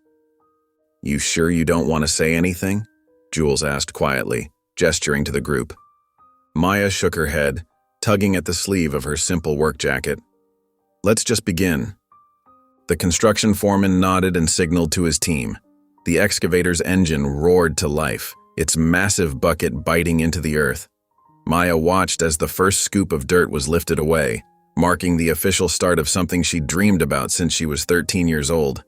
"You sure you don't want to say anything?" Jules asked quietly, gesturing to the group. Maya shook her head, tugging at the sleeve of her simple work jacket. "Let's just begin." The construction foreman nodded and signaled to his team. The excavator's engine roared to life, its massive bucket biting into the earth. Maya watched as the first scoop of dirt was lifted away, marking the official start of something she'd dreamed about since she was 13 years old.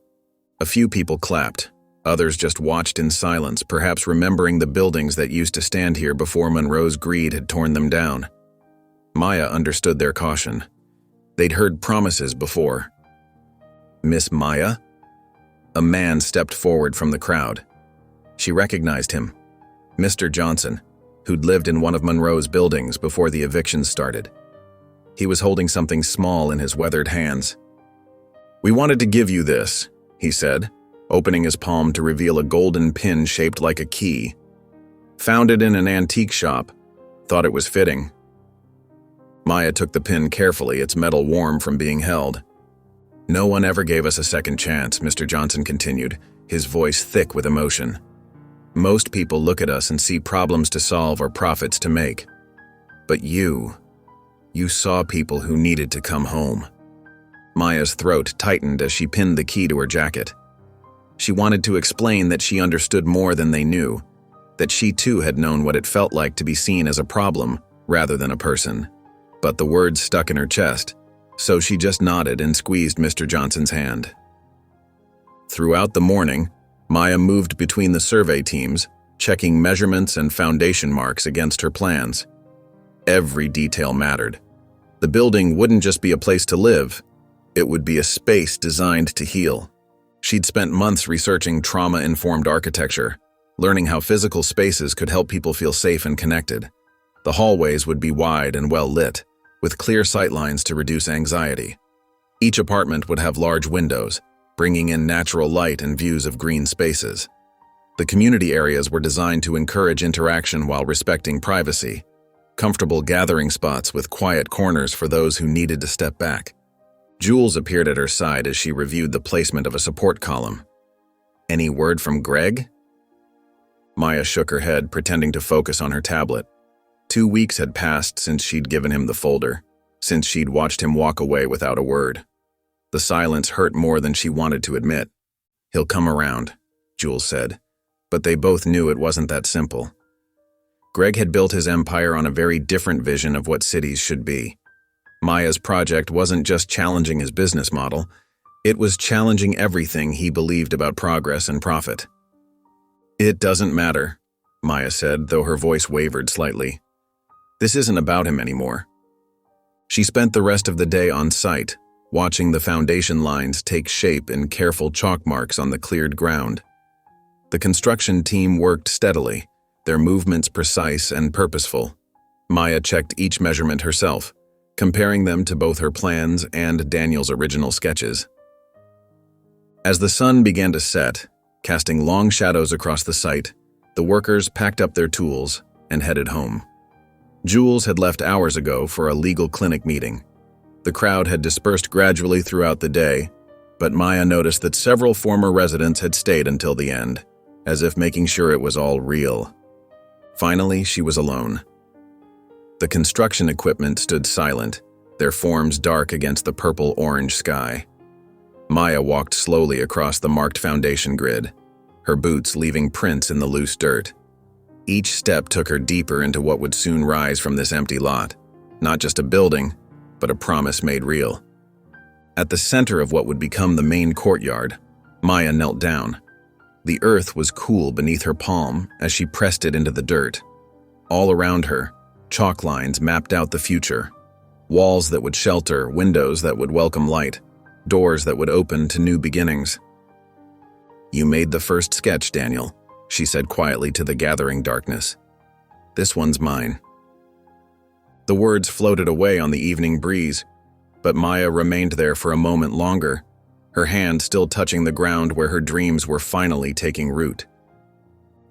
A few people clapped. Others just watched in silence, perhaps remembering the buildings that used to stand here before Monroe's greed had torn them down. Maya understood their caution. They'd heard promises before. "Miss Maya?" A man stepped forward from the crowd. She recognized him, Mr. Johnson, who'd lived in one of Monroe's buildings before the evictions started. He was holding something small in his weathered hands. "We wanted to give you this," he said, opening his palm to reveal a golden pin shaped like a key. "Found it in an antique shop. Thought it was fitting." Maya took the pin carefully, its metal warm from being held. "No one ever gave us a second chance," Mr. Johnson continued, his voice thick with emotion. "Most people look at us and see problems to solve or profits to make. But you saw people who needed to come home." Maya's throat tightened as she pinned the key to her jacket. She wanted to explain that she understood more than they knew, that she too had known what it felt like to be seen as a problem rather than a person. But the words stuck in her chest, so she just nodded and squeezed Mr. Johnson's hand. Throughout the morning, Maya moved between the survey teams, checking measurements and foundation marks against her plans. Every detail mattered. The building wouldn't just be a place to live, it would be a space designed to heal. She'd spent months researching trauma-informed architecture, learning how physical spaces could help people feel safe and connected. The hallways would be wide and well lit, with clear sightlines to reduce anxiety. Each apartment would have large windows, bringing in natural light and views of green spaces. The community areas were designed to encourage interaction while respecting privacy, comfortable gathering spots with quiet corners for those who needed to step back. Jules appeared at her side as she reviewed the placement of a support column. "Any word from Greg?" Maya shook her head, pretending to focus on her tablet. 2 weeks had passed since she'd given him the folder, since she'd watched him walk away without a word. The silence hurt more than she wanted to admit. "He'll come around," Jules said, but they both knew it wasn't that simple. Greg had built his empire on a very different vision of what cities should be. Maya's project wasn't just challenging his business model, it was challenging everything he believed about progress and profit. "It doesn't matter," Maya said, though her voice wavered slightly. "This isn't about him anymore." She spent the rest of the day on site, watching the foundation lines take shape in careful chalk marks on the cleared ground. The construction team worked steadily, their movements precise and purposeful. Maya checked each measurement herself, comparing them to both her plans and Daniel's original sketches. As the sun began to set, casting long shadows across the site, The workers packed up their tools and headed home. Jules had left hours ago for a legal clinic meeting. The crowd had dispersed gradually throughout the day, but Maya noticed that several former residents had stayed until the end, as if making sure it was all real. Finally, she was alone. The construction equipment stood silent, their forms dark against the purple-orange sky. Maya walked slowly across the marked foundation grid, her boots leaving prints in the loose dirt. Each step took her deeper into what would soon rise from this empty lot, not just a building, but a promise made real. At the center of what would become the main courtyard, Maya knelt down. The earth was cool beneath her palm as she pressed it into the dirt. All around her, chalk lines mapped out the future. Walls that would shelter, windows that would welcome light, doors that would open to new beginnings. "You made the first sketch, Daniel," she said quietly to the gathering darkness. "This one's mine." The words floated away on the evening breeze, but Maya remained there for a moment longer, her hand still touching the ground where her dreams were finally taking root.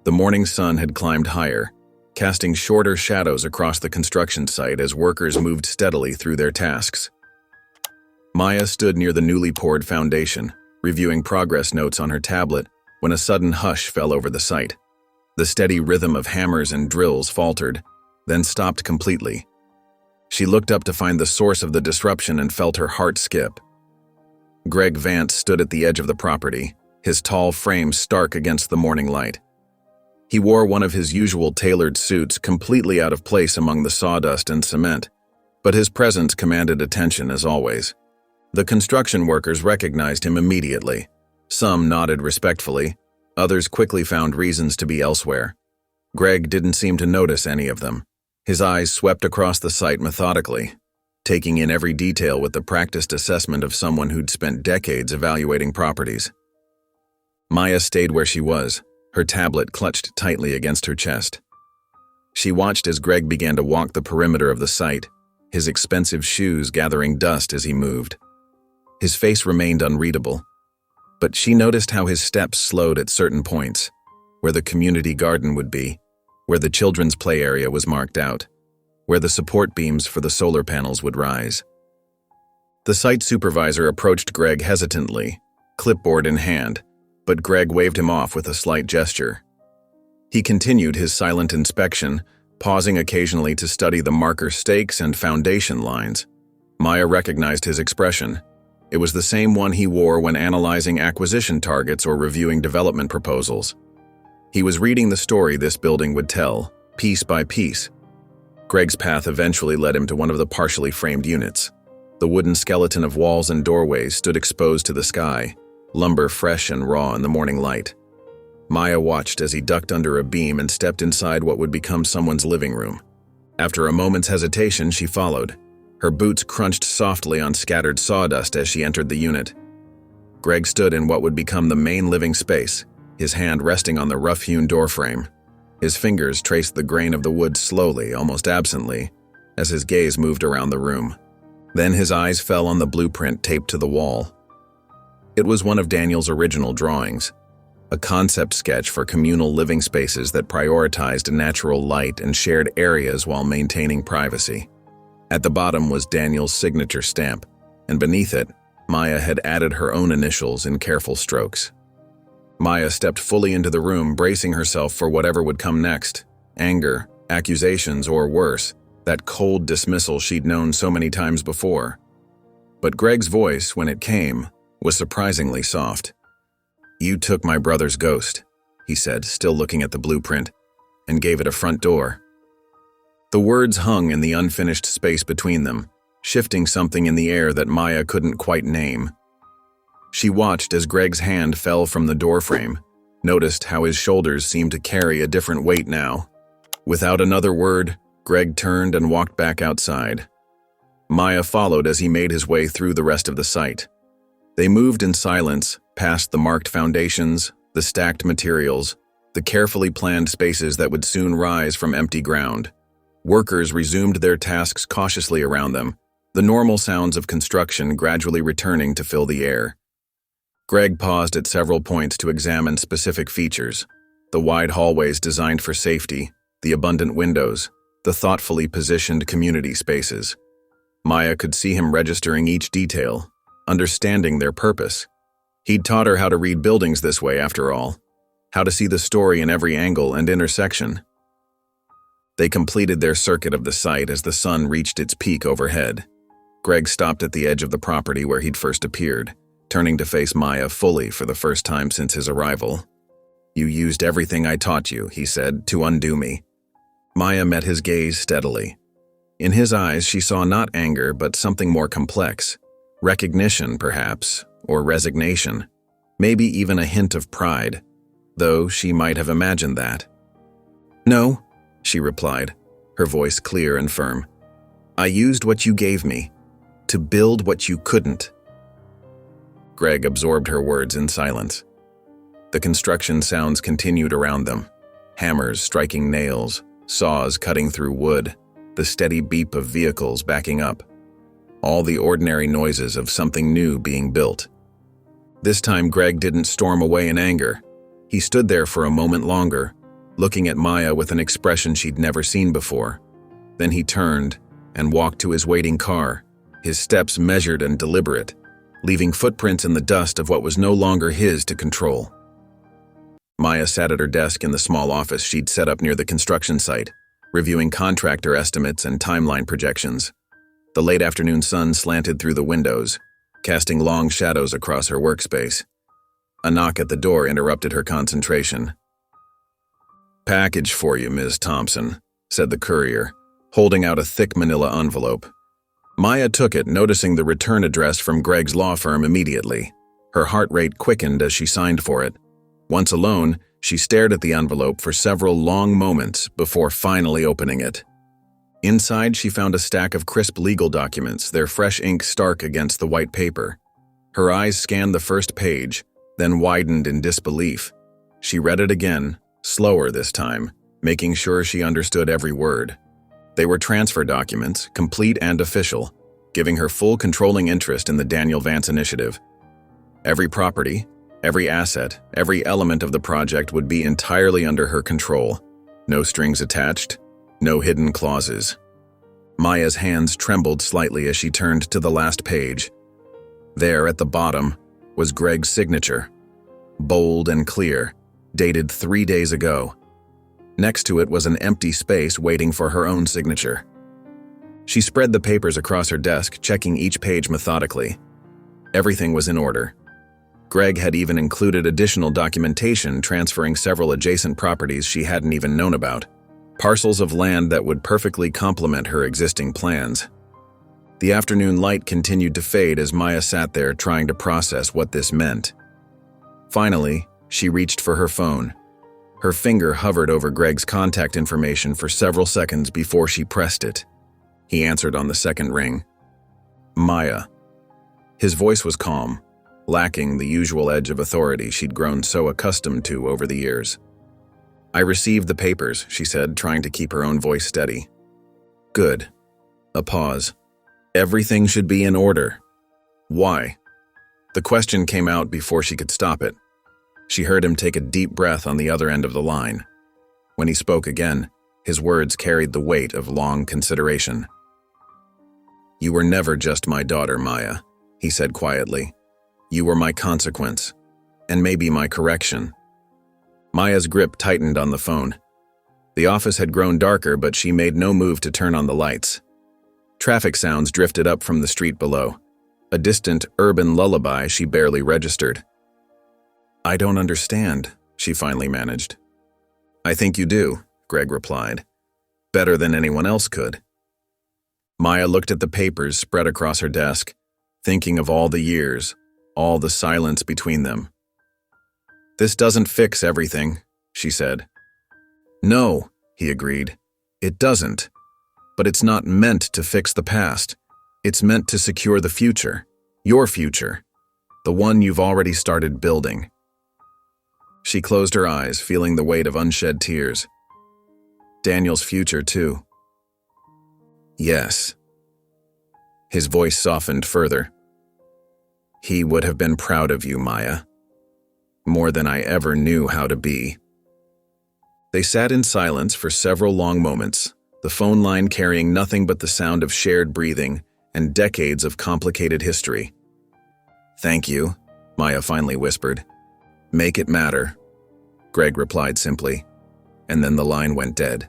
The morning sun had climbed higher, casting shorter shadows across the construction site as workers moved steadily through their tasks. Maya stood near the newly poured foundation, reviewing progress notes on her tablet, when a sudden hush fell over the site. The steady rhythm of hammers and drills faltered, then stopped completely. She looked up to find the source of the disruption and felt her heart skip. Greg Vance stood at the edge of the property, his tall frame stark against the morning light. He wore one of his usual tailored suits, completely out of place among the sawdust and cement, but his presence commanded attention as always. The construction workers recognized him immediately. Some nodded respectfully, others quickly found reasons to be elsewhere. Greg didn't seem to notice any of them. His eyes swept across the site methodically, taking in every detail with the practiced assessment of someone who'd spent decades evaluating properties. Maya stayed where she was, her tablet clutched tightly against her chest. She watched as Greg began to walk the perimeter of the site, his expensive shoes gathering dust as he moved. His face remained unreadable, but she noticed how his steps slowed at certain points, where the community garden would be, where the children's play area was marked out, where the support beams for the solar panels would rise. The site supervisor approached Greg hesitantly, clipboard in hand, but Greg waved him off with a slight gesture. He continued his silent inspection, pausing occasionally to study the marker stakes and foundation lines. Maya recognized his expression. It was the same one he wore when analyzing acquisition targets or reviewing development proposals. He was reading the story this building would tell, piece by piece. Greg's path eventually led him to one of the partially framed units. The wooden skeleton of walls and doorways stood exposed to the sky, lumber fresh and raw in the morning light. Maya watched as he ducked under a beam and stepped inside what would become someone's living room. After a moment's hesitation, she followed. Her boots crunched softly on scattered sawdust as she entered the unit. Greg stood in what would become the main living space, his hand resting on the rough-hewn doorframe. His fingers traced the grain of the wood slowly, almost absently, as his gaze moved around the room. Then his eyes fell on the blueprint taped to the wall. It was one of Daniel's original drawings, a concept sketch for communal living spaces that prioritized natural light and shared areas while maintaining privacy. At the bottom was Daniel's signature stamp, and beneath it, Maya had added her own initials in careful strokes. Maya stepped fully into the room, bracing herself for whatever would come next. Anger, accusations, or worse, that cold dismissal she'd known so many times before. But Greg's voice, when it came, was surprisingly soft. "You took my brother's ghost," he said, still looking at the blueprint, "and gave it a front door." The words hung in the unfinished space between them, shifting something in the air that Maya couldn't quite name. She watched as Greg's hand fell from the doorframe, noticed how his shoulders seemed to carry a different weight now. Without another word, Greg turned and walked back outside. Maya followed as he made his way through the rest of the site. They moved in silence, past the marked foundations, the stacked materials, the carefully planned spaces that would soon rise from empty ground. Workers resumed their tasks cautiously around them, the normal sounds of construction gradually returning to fill the air. Greg paused at several points to examine specific features. The wide hallways designed for safety, the abundant windows, the thoughtfully positioned community spaces. Maya could see him registering each detail, understanding their purpose. He'd taught her how to read buildings this way, after all, how to see the story in every angle and intersection. They completed their circuit of the site as the sun reached its peak overhead. Greg stopped at the edge of the property where he'd first appeared, turning to face Maya fully for the first time since his arrival. "You used everything I taught you," he said, "to undo me." Maya met his gaze steadily. In his eyes, she saw not anger, but something more complex. Recognition, perhaps, or resignation. Maybe even a hint of pride, though she might have imagined that. "No," she replied, her voice clear and firm. "I used what you gave me, to build what you couldn't." Greg absorbed her words in silence. The construction sounds continued around them. Hammers striking nails, saws cutting through wood, the steady beep of vehicles backing up. All the ordinary noises of something new being built. This time Greg didn't storm away in anger. He stood there for a moment longer, looking at Maya with an expression she'd never seen before. Then he turned and walked to his waiting car, his steps measured and deliberate, leaving footprints in the dust of what was no longer his to control. Maya sat at her desk in the small office she'd set up near the construction site, reviewing contractor estimates and timeline projections. The late afternoon sun slanted through the windows, casting long shadows across her workspace. A knock at the door interrupted her concentration. "Package for you, Ms. Thompson," said the courier, holding out a thick manila envelope. Maya took it, noticing the return address from Greg's law firm immediately. Her heart rate quickened as she signed for it. Once alone, she stared at the envelope for several long moments before finally opening it. Inside, she found a stack of crisp legal documents, their fresh ink stark against the white paper. Her eyes scanned the first page, then widened in disbelief. She read it again, slower this time, making sure she understood every word. They were transfer documents, complete and official, giving her full controlling interest in the Daniel Vance initiative. Every property, every asset, every element of the project would be entirely under her control. No strings attached, no hidden clauses. Maya's hands trembled slightly as she turned to the last page. There, at the bottom, was Greg's signature, bold and clear, dated 3 days ago. Next to it was an empty space waiting for her own signature. She spread the papers across her desk, checking each page methodically. Everything was in order. Greg had even included additional documentation transferring several adjacent properties she hadn't even known about, parcels of land that would perfectly complement her existing plans. The afternoon light continued to fade as Maya sat there trying to process what this meant. Finally, she reached for her phone. Her finger hovered over Greg's contact information for several seconds before she pressed it. He answered on the second ring. "Maya." His voice was calm, lacking the usual edge of authority she'd grown so accustomed to over the years. "I received the papers," she said, trying to keep her own voice steady. "Good." A pause. "Everything should be in order." "Why?" The question came out before she could stop it. She heard him take a deep breath on the other end of the line. When he spoke again, his words carried the weight of long consideration. "You were never just my daughter, Maya," he said quietly. "You were my consequence, and maybe my correction." Maya's grip tightened on the phone. The office had grown darker, but she made no move to turn on the lights. Traffic sounds drifted up from the street below, a distant urban lullaby she barely registered. "I don't understand," she finally managed. "I think you do," Greg replied. "Better than anyone else could." Maya looked at the papers spread across her desk, thinking of all the years, all the silence between them. "This doesn't fix everything," she said. "No," he agreed. "It doesn't. But it's not meant to fix the past. It's meant to secure the future. Your future. The one you've already started building." She closed her eyes, feeling the weight of unshed tears. "Daniel's future, too." "Yes." His voice softened further. "He would have been proud of you, Maya. More than I ever knew how to be." They sat in silence for several long moments, the phone line carrying nothing but the sound of shared breathing and decades of complicated history. "Thank you," Maya finally whispered. "Make it matter," Greg replied simply, and then the line went dead.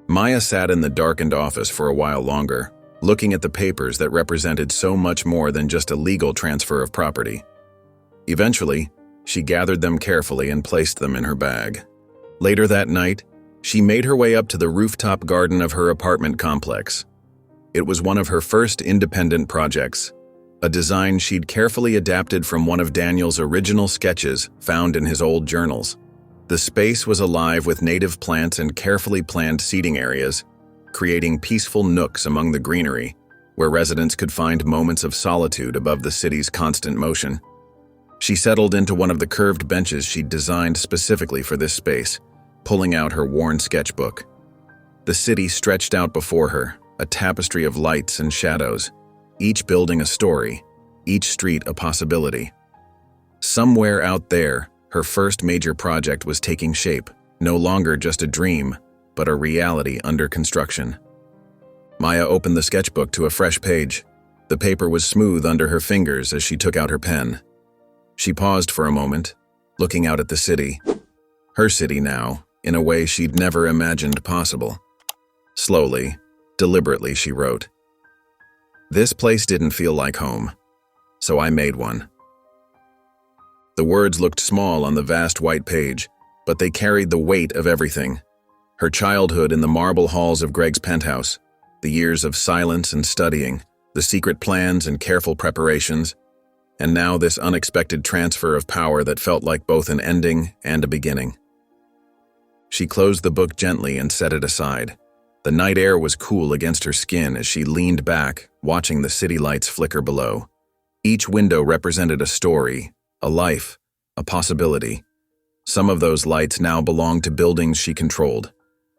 Maya sat in the darkened office for a while longer, looking at the papers that represented so much more than just a legal transfer of property. Eventually, she gathered them carefully and placed them in her bag. Later that night, she made her way up to the rooftop garden of her apartment complex. It was one of her first independent projects, a design she'd carefully adapted from one of Daniel's original sketches found in his old journals. The space was alive with native plants and carefully planned seating areas, creating peaceful nooks among the greenery, where residents could find moments of solitude above the city's constant motion. She settled into one of the curved benches she'd designed specifically for this space, pulling out her worn sketchbook. The city stretched out before her, a tapestry of lights and shadows, each building a story, each street a possibility. Somewhere out there, her first major project was taking shape, no longer just a dream, but a reality under construction. Maya opened the sketchbook to a fresh page. The paper was smooth under her fingers as she took out her pen. She paused for a moment, looking out at the city. Her city now, in a way she'd never imagined possible. Slowly, deliberately, she wrote, "This place didn't feel like home, so I made one." The words looked small on the vast white page, but they carried the weight of everything. Her childhood in the marble halls of Greg's penthouse, the years of silence and studying, the secret plans and careful preparations, and now this unexpected transfer of power that felt like both an ending and a beginning. She closed the book gently and set it aside. The night air was cool against her skin as she leaned back, watching the city lights flicker below. Each window represented a story, a life, a possibility. Some of those lights now belonged to buildings she controlled,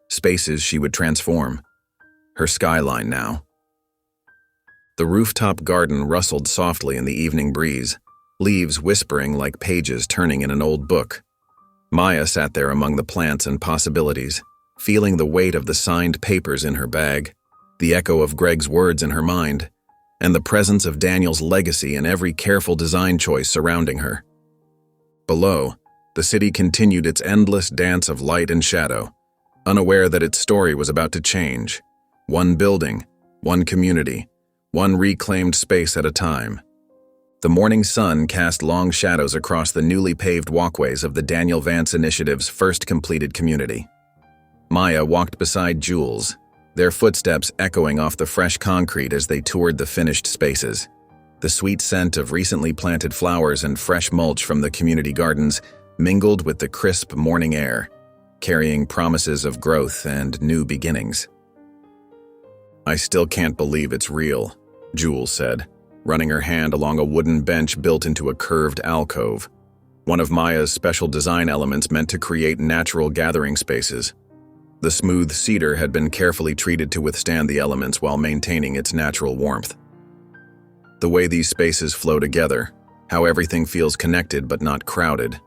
spaces she would transform. Her skyline now. The rooftop garden rustled softly in the evening breeze, leaves whispering like pages turning in an old book. Maya sat there among the plants and possibilities, feeling the weight of the signed papers in her bag, the echo of Greg's words in her mind, and the presence of Daniel's legacy in every careful design choice surrounding her. Below, the city continued its endless dance of light and shadow, unaware that its story was about to change. One building, one community, one reclaimed space at a time. The morning sun cast long shadows across the newly paved walkways of the Daniel Vance Initiative's first completed community. Maya walked beside Jules, their footsteps echoing off the fresh concrete as they toured the finished spaces. The sweet scent of recently planted flowers and fresh mulch from the community gardens mingled with the crisp morning air, carrying promises of growth and new beginnings. "I still can't believe it's real," Jules said, running her hand along a wooden bench built into a curved alcove, one of Maya's special design elements meant to create natural gathering spaces. The smooth cedar had been carefully treated to withstand the elements while maintaining its natural warmth. The way these spaces flow together, how everything feels connected but not crowded.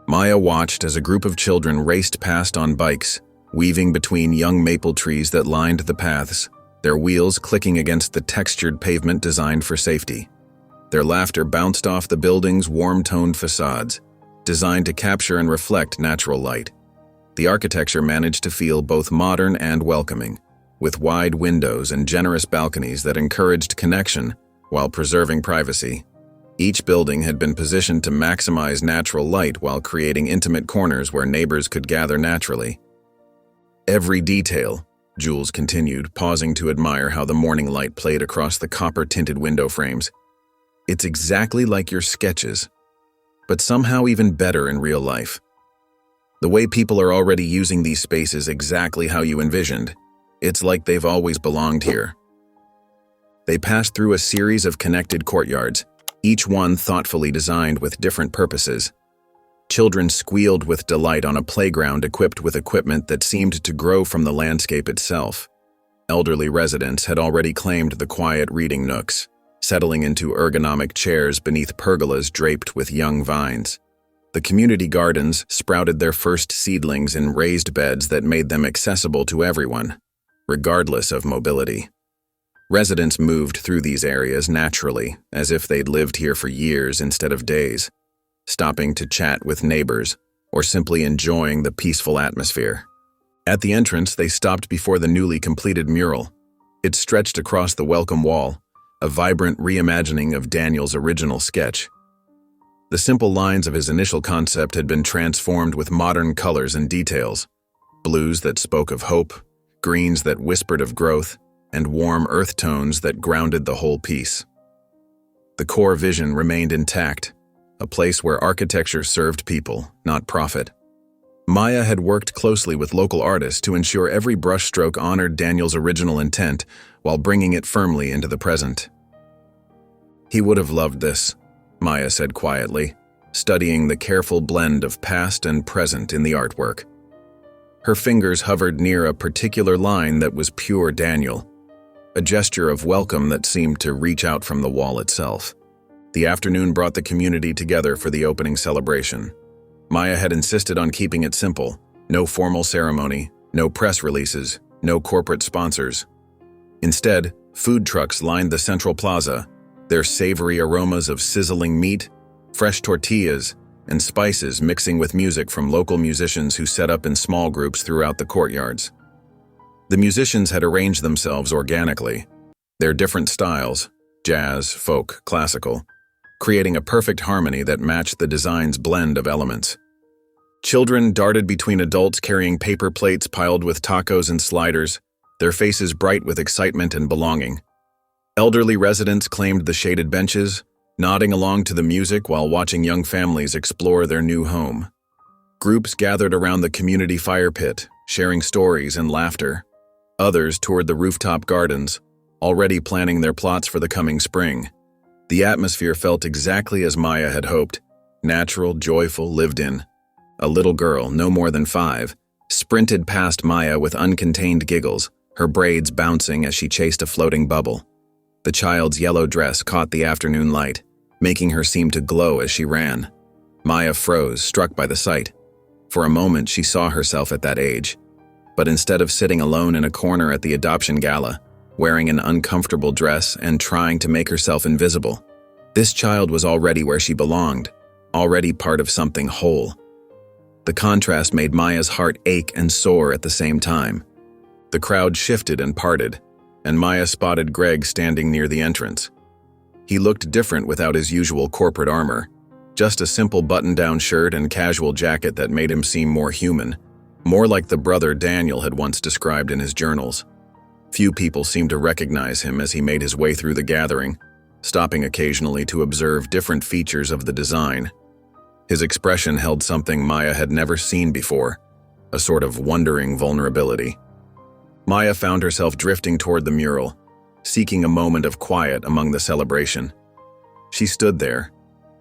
Maya watched as a group of children raced past on bikes, weaving between young maple trees that lined the paths, their wheels clicking against the textured pavement designed for safety. Their laughter bounced off the building's warm-toned facades, designed to capture and reflect natural light. The architecture managed to feel both modern and welcoming, with wide windows and generous balconies that encouraged connection while preserving privacy. Each building had been positioned to maximize natural light while creating intimate corners where neighbors could gather naturally. "Every detail," Jules continued, pausing to admire how the morning light played across the copper-tinted window frames. "It's exactly like your sketches, but somehow even better in real life. The way people are already using these spaces exactly how you envisioned. It's like they've always belonged here." They passed through a series of connected courtyards, each one thoughtfully designed with different purposes. Children squealed with delight on a playground equipped with equipment that seemed to grow from the landscape itself. Elderly residents had already claimed the quiet reading nooks, settling into ergonomic chairs beneath pergolas draped with young vines. The community gardens sprouted their first seedlings in raised beds that made them accessible to everyone, regardless of mobility. Residents moved through these areas naturally, as if they'd lived here for years instead of days, stopping to chat with neighbors or simply enjoying the peaceful atmosphere. At the entrance, they stopped before the newly completed mural. It stretched across the welcome wall, a vibrant reimagining of Daniel's original sketch. The simple lines of his initial concept had been transformed with modern colors and details, blues that spoke of hope, greens that whispered of growth, and warm earth tones that grounded the whole piece. The core vision remained intact, a place where architecture served people, not profit. Maya had worked closely with local artists to ensure every brushstroke honored Daniel's original intent while bringing it firmly into the present. "He would have loved this," Maya said quietly, studying the careful blend of past and present in the artwork. Her fingers hovered near a particular line that was pure Daniel, a gesture of welcome that seemed to reach out from the wall itself. The afternoon brought the community together for the opening celebration. Maya had insisted on keeping it simple: no formal ceremony, no press releases, no corporate sponsors. Instead, food trucks lined the central plaza, their savory aromas of sizzling meat, fresh tortillas, and spices mixing with music from local musicians who set up in small groups throughout the courtyards. The musicians had arranged themselves organically, their different styles, jazz, folk, classical, creating a perfect harmony that matched the design's blend of elements. Children darted between adults carrying paper plates piled with tacos and sliders, their faces bright with excitement and belonging. Elderly residents claimed the shaded benches, nodding along to the music while watching young families explore their new home. Groups gathered around the community fire pit, sharing stories and laughter. Others toured the rooftop gardens, already planning their plots for the coming spring. The atmosphere felt exactly as Maya had hoped: natural, joyful, lived in. A little girl, no more than 5, sprinted past Maya with uncontained giggles, her braids bouncing as she chased a floating bubble. The child's yellow dress caught the afternoon light, making her seem to glow as she ran. Maya froze, struck by the sight. For a moment, she saw herself at that age. But instead of sitting alone in a corner at the adoption gala, wearing an uncomfortable dress and trying to make herself invisible, this child was already where she belonged, already part of something whole. The contrast made Maya's heart ache and soar at the same time. The crowd shifted and parted, and Maya spotted Greg standing near the entrance. He looked different without his usual corporate armor, just a simple button-down shirt and casual jacket that made him seem more human, more like the brother Daniel had once described in his journals. Few people seemed to recognize him as he made his way through the gathering, stopping occasionally to observe different features of the design. His expression held something Maya had never seen before, a sort of wondering vulnerability. Maya found herself drifting toward the mural, seeking a moment of quiet among the celebration. She stood there,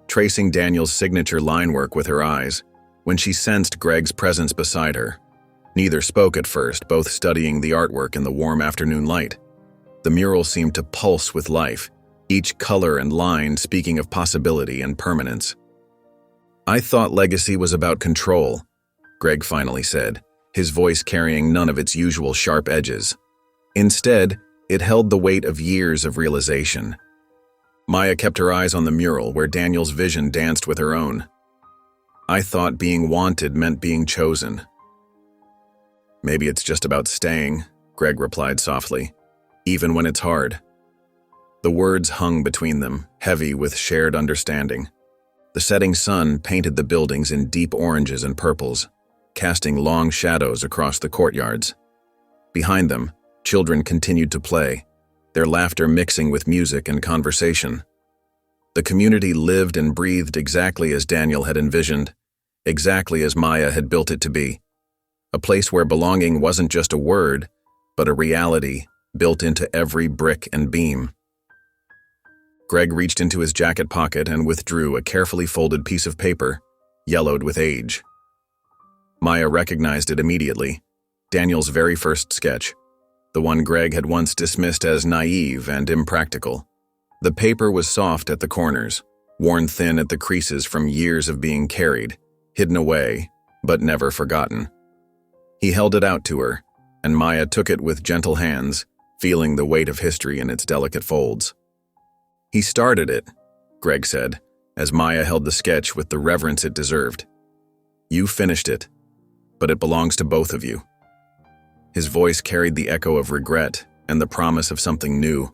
tracing Daniel's signature line work with her eyes, when she sensed Greg's presence beside her. Neither spoke at first, both studying the artwork in the warm afternoon light. The mural seemed to pulse with life, each color and line speaking of possibility and permanence. "I thought legacy was about control," Greg finally said, his voice carrying none of its usual sharp edges. Instead, it held the weight of years of realization. Maya kept her eyes on the mural where Daniel's vision danced with her own. "I thought being wanted meant being chosen." "Maybe it's just about staying," Greg replied softly, "even when it's hard." The words hung between them, heavy with shared understanding. The setting sun painted the buildings in deep oranges and purples, casting long shadows across the courtyards. Behind them, children continued to play, their laughter mixing with music and conversation. The community lived and breathed exactly as Daniel had envisioned, exactly as Maya had built it to be. A place where belonging wasn't just a word, but a reality built into every brick and beam. Greg reached into his jacket pocket and withdrew a carefully folded piece of paper, yellowed with age. Maya recognized it immediately, Daniel's very first sketch, the one Greg had once dismissed as naive and impractical. The paper was soft at the corners, worn thin at the creases from years of being carried, hidden away, but never forgotten. He held it out to her, and Maya took it with gentle hands, feeling the weight of history in its delicate folds. "He started it," Greg said, as Maya held the sketch with the reverence it deserved. "You finished it, but it belongs to both of you." His voice carried the echo of regret and the promise of something new.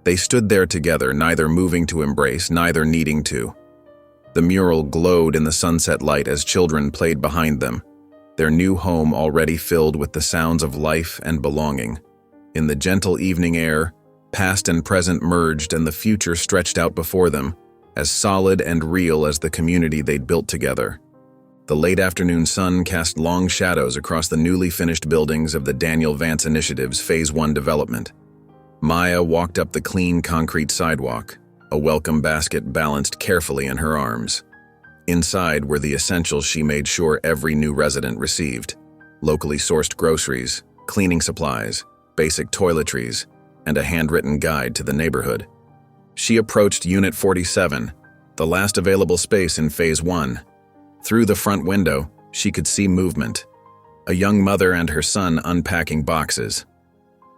They stood there together, neither moving to embrace, neither needing to. The mural glowed in the sunset light as children played behind them, their new home already filled with the sounds of life and belonging. In the gentle evening air, past and present merged and the future stretched out before them, as solid and real as the community they'd built together. The late afternoon sun cast long shadows across the newly finished buildings of the Daniel Vance Initiative's Phase 1 development. Maya walked up the clean concrete sidewalk, a welcome basket balanced carefully in her arms. Inside were the essentials she made sure every new resident received: locally sourced groceries, cleaning supplies, basic toiletries, and a handwritten guide to the neighborhood. She approached Unit 47, the last available space in Phase 1. Through the front window, she could see movement. A young mother and her son unpacking boxes.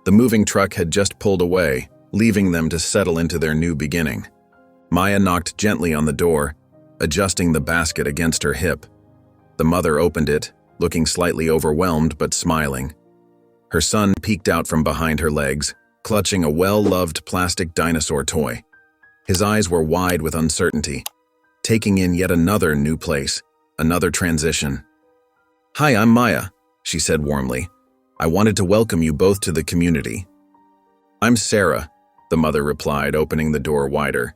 The moving truck had just pulled away, leaving them to settle into their new beginning. Maya knocked gently on the door, adjusting the basket against her hip. The mother opened it, looking slightly overwhelmed but smiling. Her son peeked out from behind her legs, clutching a well-loved plastic dinosaur toy. His eyes were wide with uncertainty, taking in yet another new place, another transition. "Hi, I'm Maya," she said warmly. "I wanted to welcome you both to the community." "I'm Sarah," the mother replied, opening the door wider.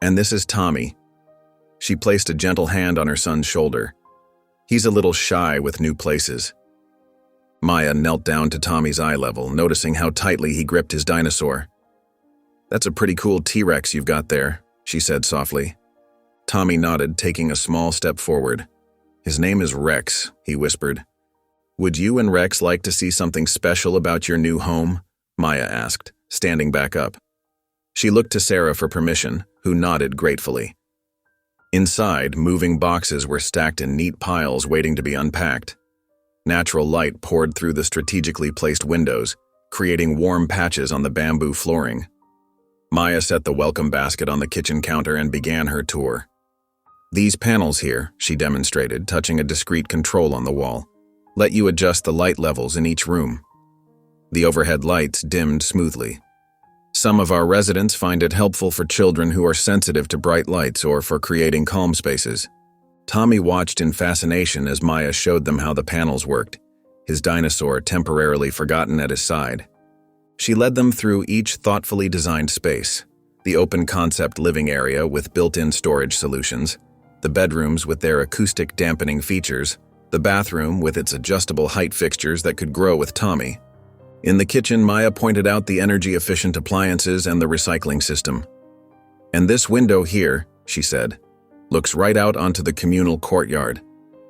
"And this is Tommy." She placed a gentle hand on her son's shoulder. "He's a little shy with new places." Maya knelt down to Tommy's eye level, noticing how tightly he gripped his dinosaur. "That's a pretty cool T-Rex you've got there," she said softly. Tommy nodded, taking a small step forward. "His name is Rex," he whispered. "Would you and Rex like to see something special about your new home?" Maya asked, standing back up. She looked to Sarah for permission, who nodded gratefully. Inside, moving boxes were stacked in neat piles waiting to be unpacked. Natural light poured through the strategically placed windows, creating warm patches on the bamboo flooring. Maya set the welcome basket on the kitchen counter and began her tour. "These panels here," she demonstrated, touching a discrete control on the wall, "let you adjust the light levels in each room." The overhead lights dimmed smoothly. Some of our residents find it helpful for children who are sensitive to bright lights or for creating calm spaces. Tommy watched in fascination as Maya showed them how the panels worked, his dinosaur temporarily forgotten at his side. She led them through each thoughtfully designed space: the open concept living area with built-in storage solutions, the bedrooms with their acoustic dampening features, the bathroom with its adjustable height fixtures that could grow with Tommy. In the kitchen, Maya pointed out the energy-efficient appliances and the recycling system. "And this window here," she said, "looks right out onto the communal courtyard.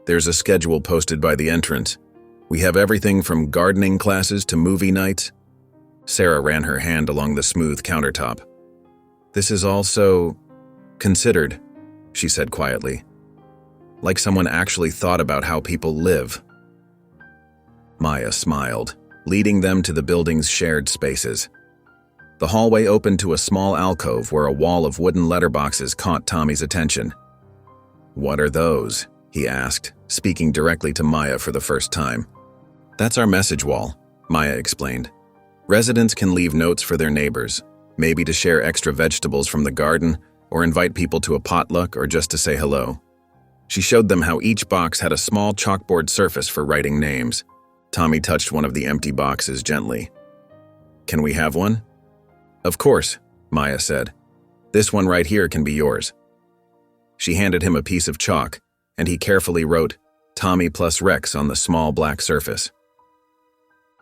There's a schedule posted by the entrance. We have everything from gardening classes to movie nights." Sarah ran her hand along the smooth countertop. "This is all so considered," she said quietly. "Like someone actually thought about how people live." Maya smiled, leading them to the building's shared spaces. The hallway opened to a small alcove where a wall of wooden letterboxes caught Tommy's attention. "What are those?" he asked, speaking directly to Maya for the first time. "That's our message wall," Maya explained. "Residents can leave notes for their neighbors, maybe to share extra vegetables from the garden, or invite people to a potluck or just to say hello." She showed them how each box had a small chalkboard surface for writing names. Tommy touched one of the empty boxes gently. "Can we have one?" "Of course," Maya said. "This one right here can be yours." She handed him a piece of chalk, and he carefully wrote Tommy plus Rex on the small black surface.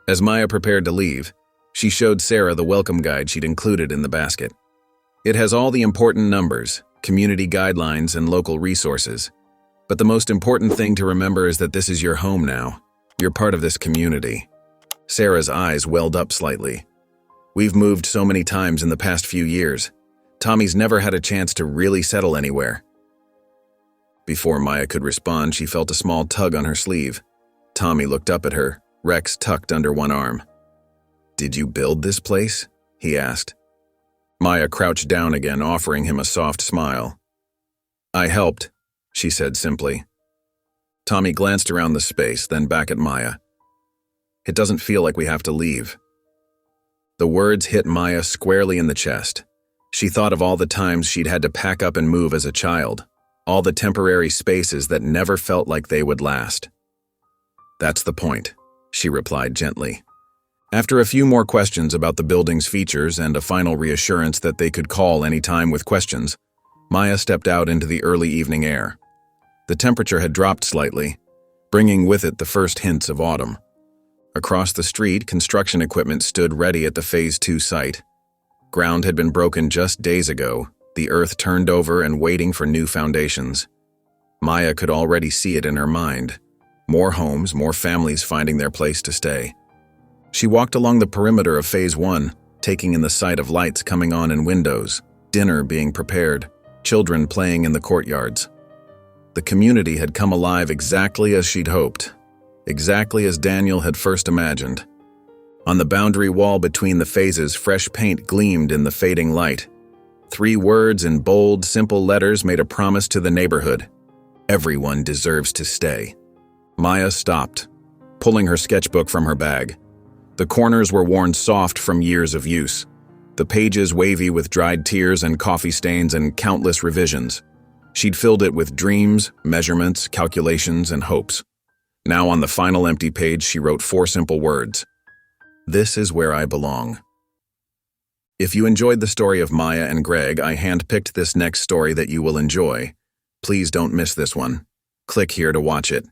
As Maya prepared to leave, she showed Sarah the welcome guide she'd included in the basket. It has all the important numbers, community guidelines, and local resources. But the most important thing to remember is that this is your home now. You're part of this community. Sarah's eyes welled up slightly. "We've moved so many times in the past few years. Tommy's never had a chance to really settle anywhere." Before Maya could respond, she felt a small tug on her sleeve. Tommy looked up at her, Rex tucked under one arm. "Did you build this place?" he asked. Maya crouched down again, offering him a soft smile. "I helped," she said simply. Tommy glanced around the space, then back at Maya. "It doesn't feel like we have to leave." The words hit Maya squarely in the chest. She thought of all the times she'd had to pack up and move as a child, all the temporary spaces that never felt like they would last. "That's the point," she replied gently. After a few more questions about the building's features and a final reassurance that they could call any time with questions, Maya stepped out into the early evening air. The temperature had dropped slightly, bringing with it the first hints of autumn. Across the street, construction equipment stood ready at the Phase 2 site. Ground had been broken just days ago, the earth turned over and waiting for new foundations. Maya could already see it in her mind. More homes, more families finding their place to stay. She walked along the perimeter of Phase 1, taking in the sight of lights coming on in windows, dinner being prepared, children playing in the courtyards. The community had come alive exactly as she'd hoped, exactly as Daniel had first imagined. On the boundary wall between the phases, fresh paint gleamed in the fading light. 3 words in bold, simple letters made a promise to the neighborhood. Everyone deserves to stay. Maya stopped, pulling her sketchbook from her bag. The corners were worn soft from years of use, the pages wavy with dried tears and coffee stains and countless revisions. She'd filled it with dreams, measurements, calculations, and hopes. Now on the final empty page, she wrote 4 simple words. "This is where I belong." If you enjoyed the story of Maya and Greg, I handpicked this next story that you will enjoy. Please don't miss this one. Click here to watch it.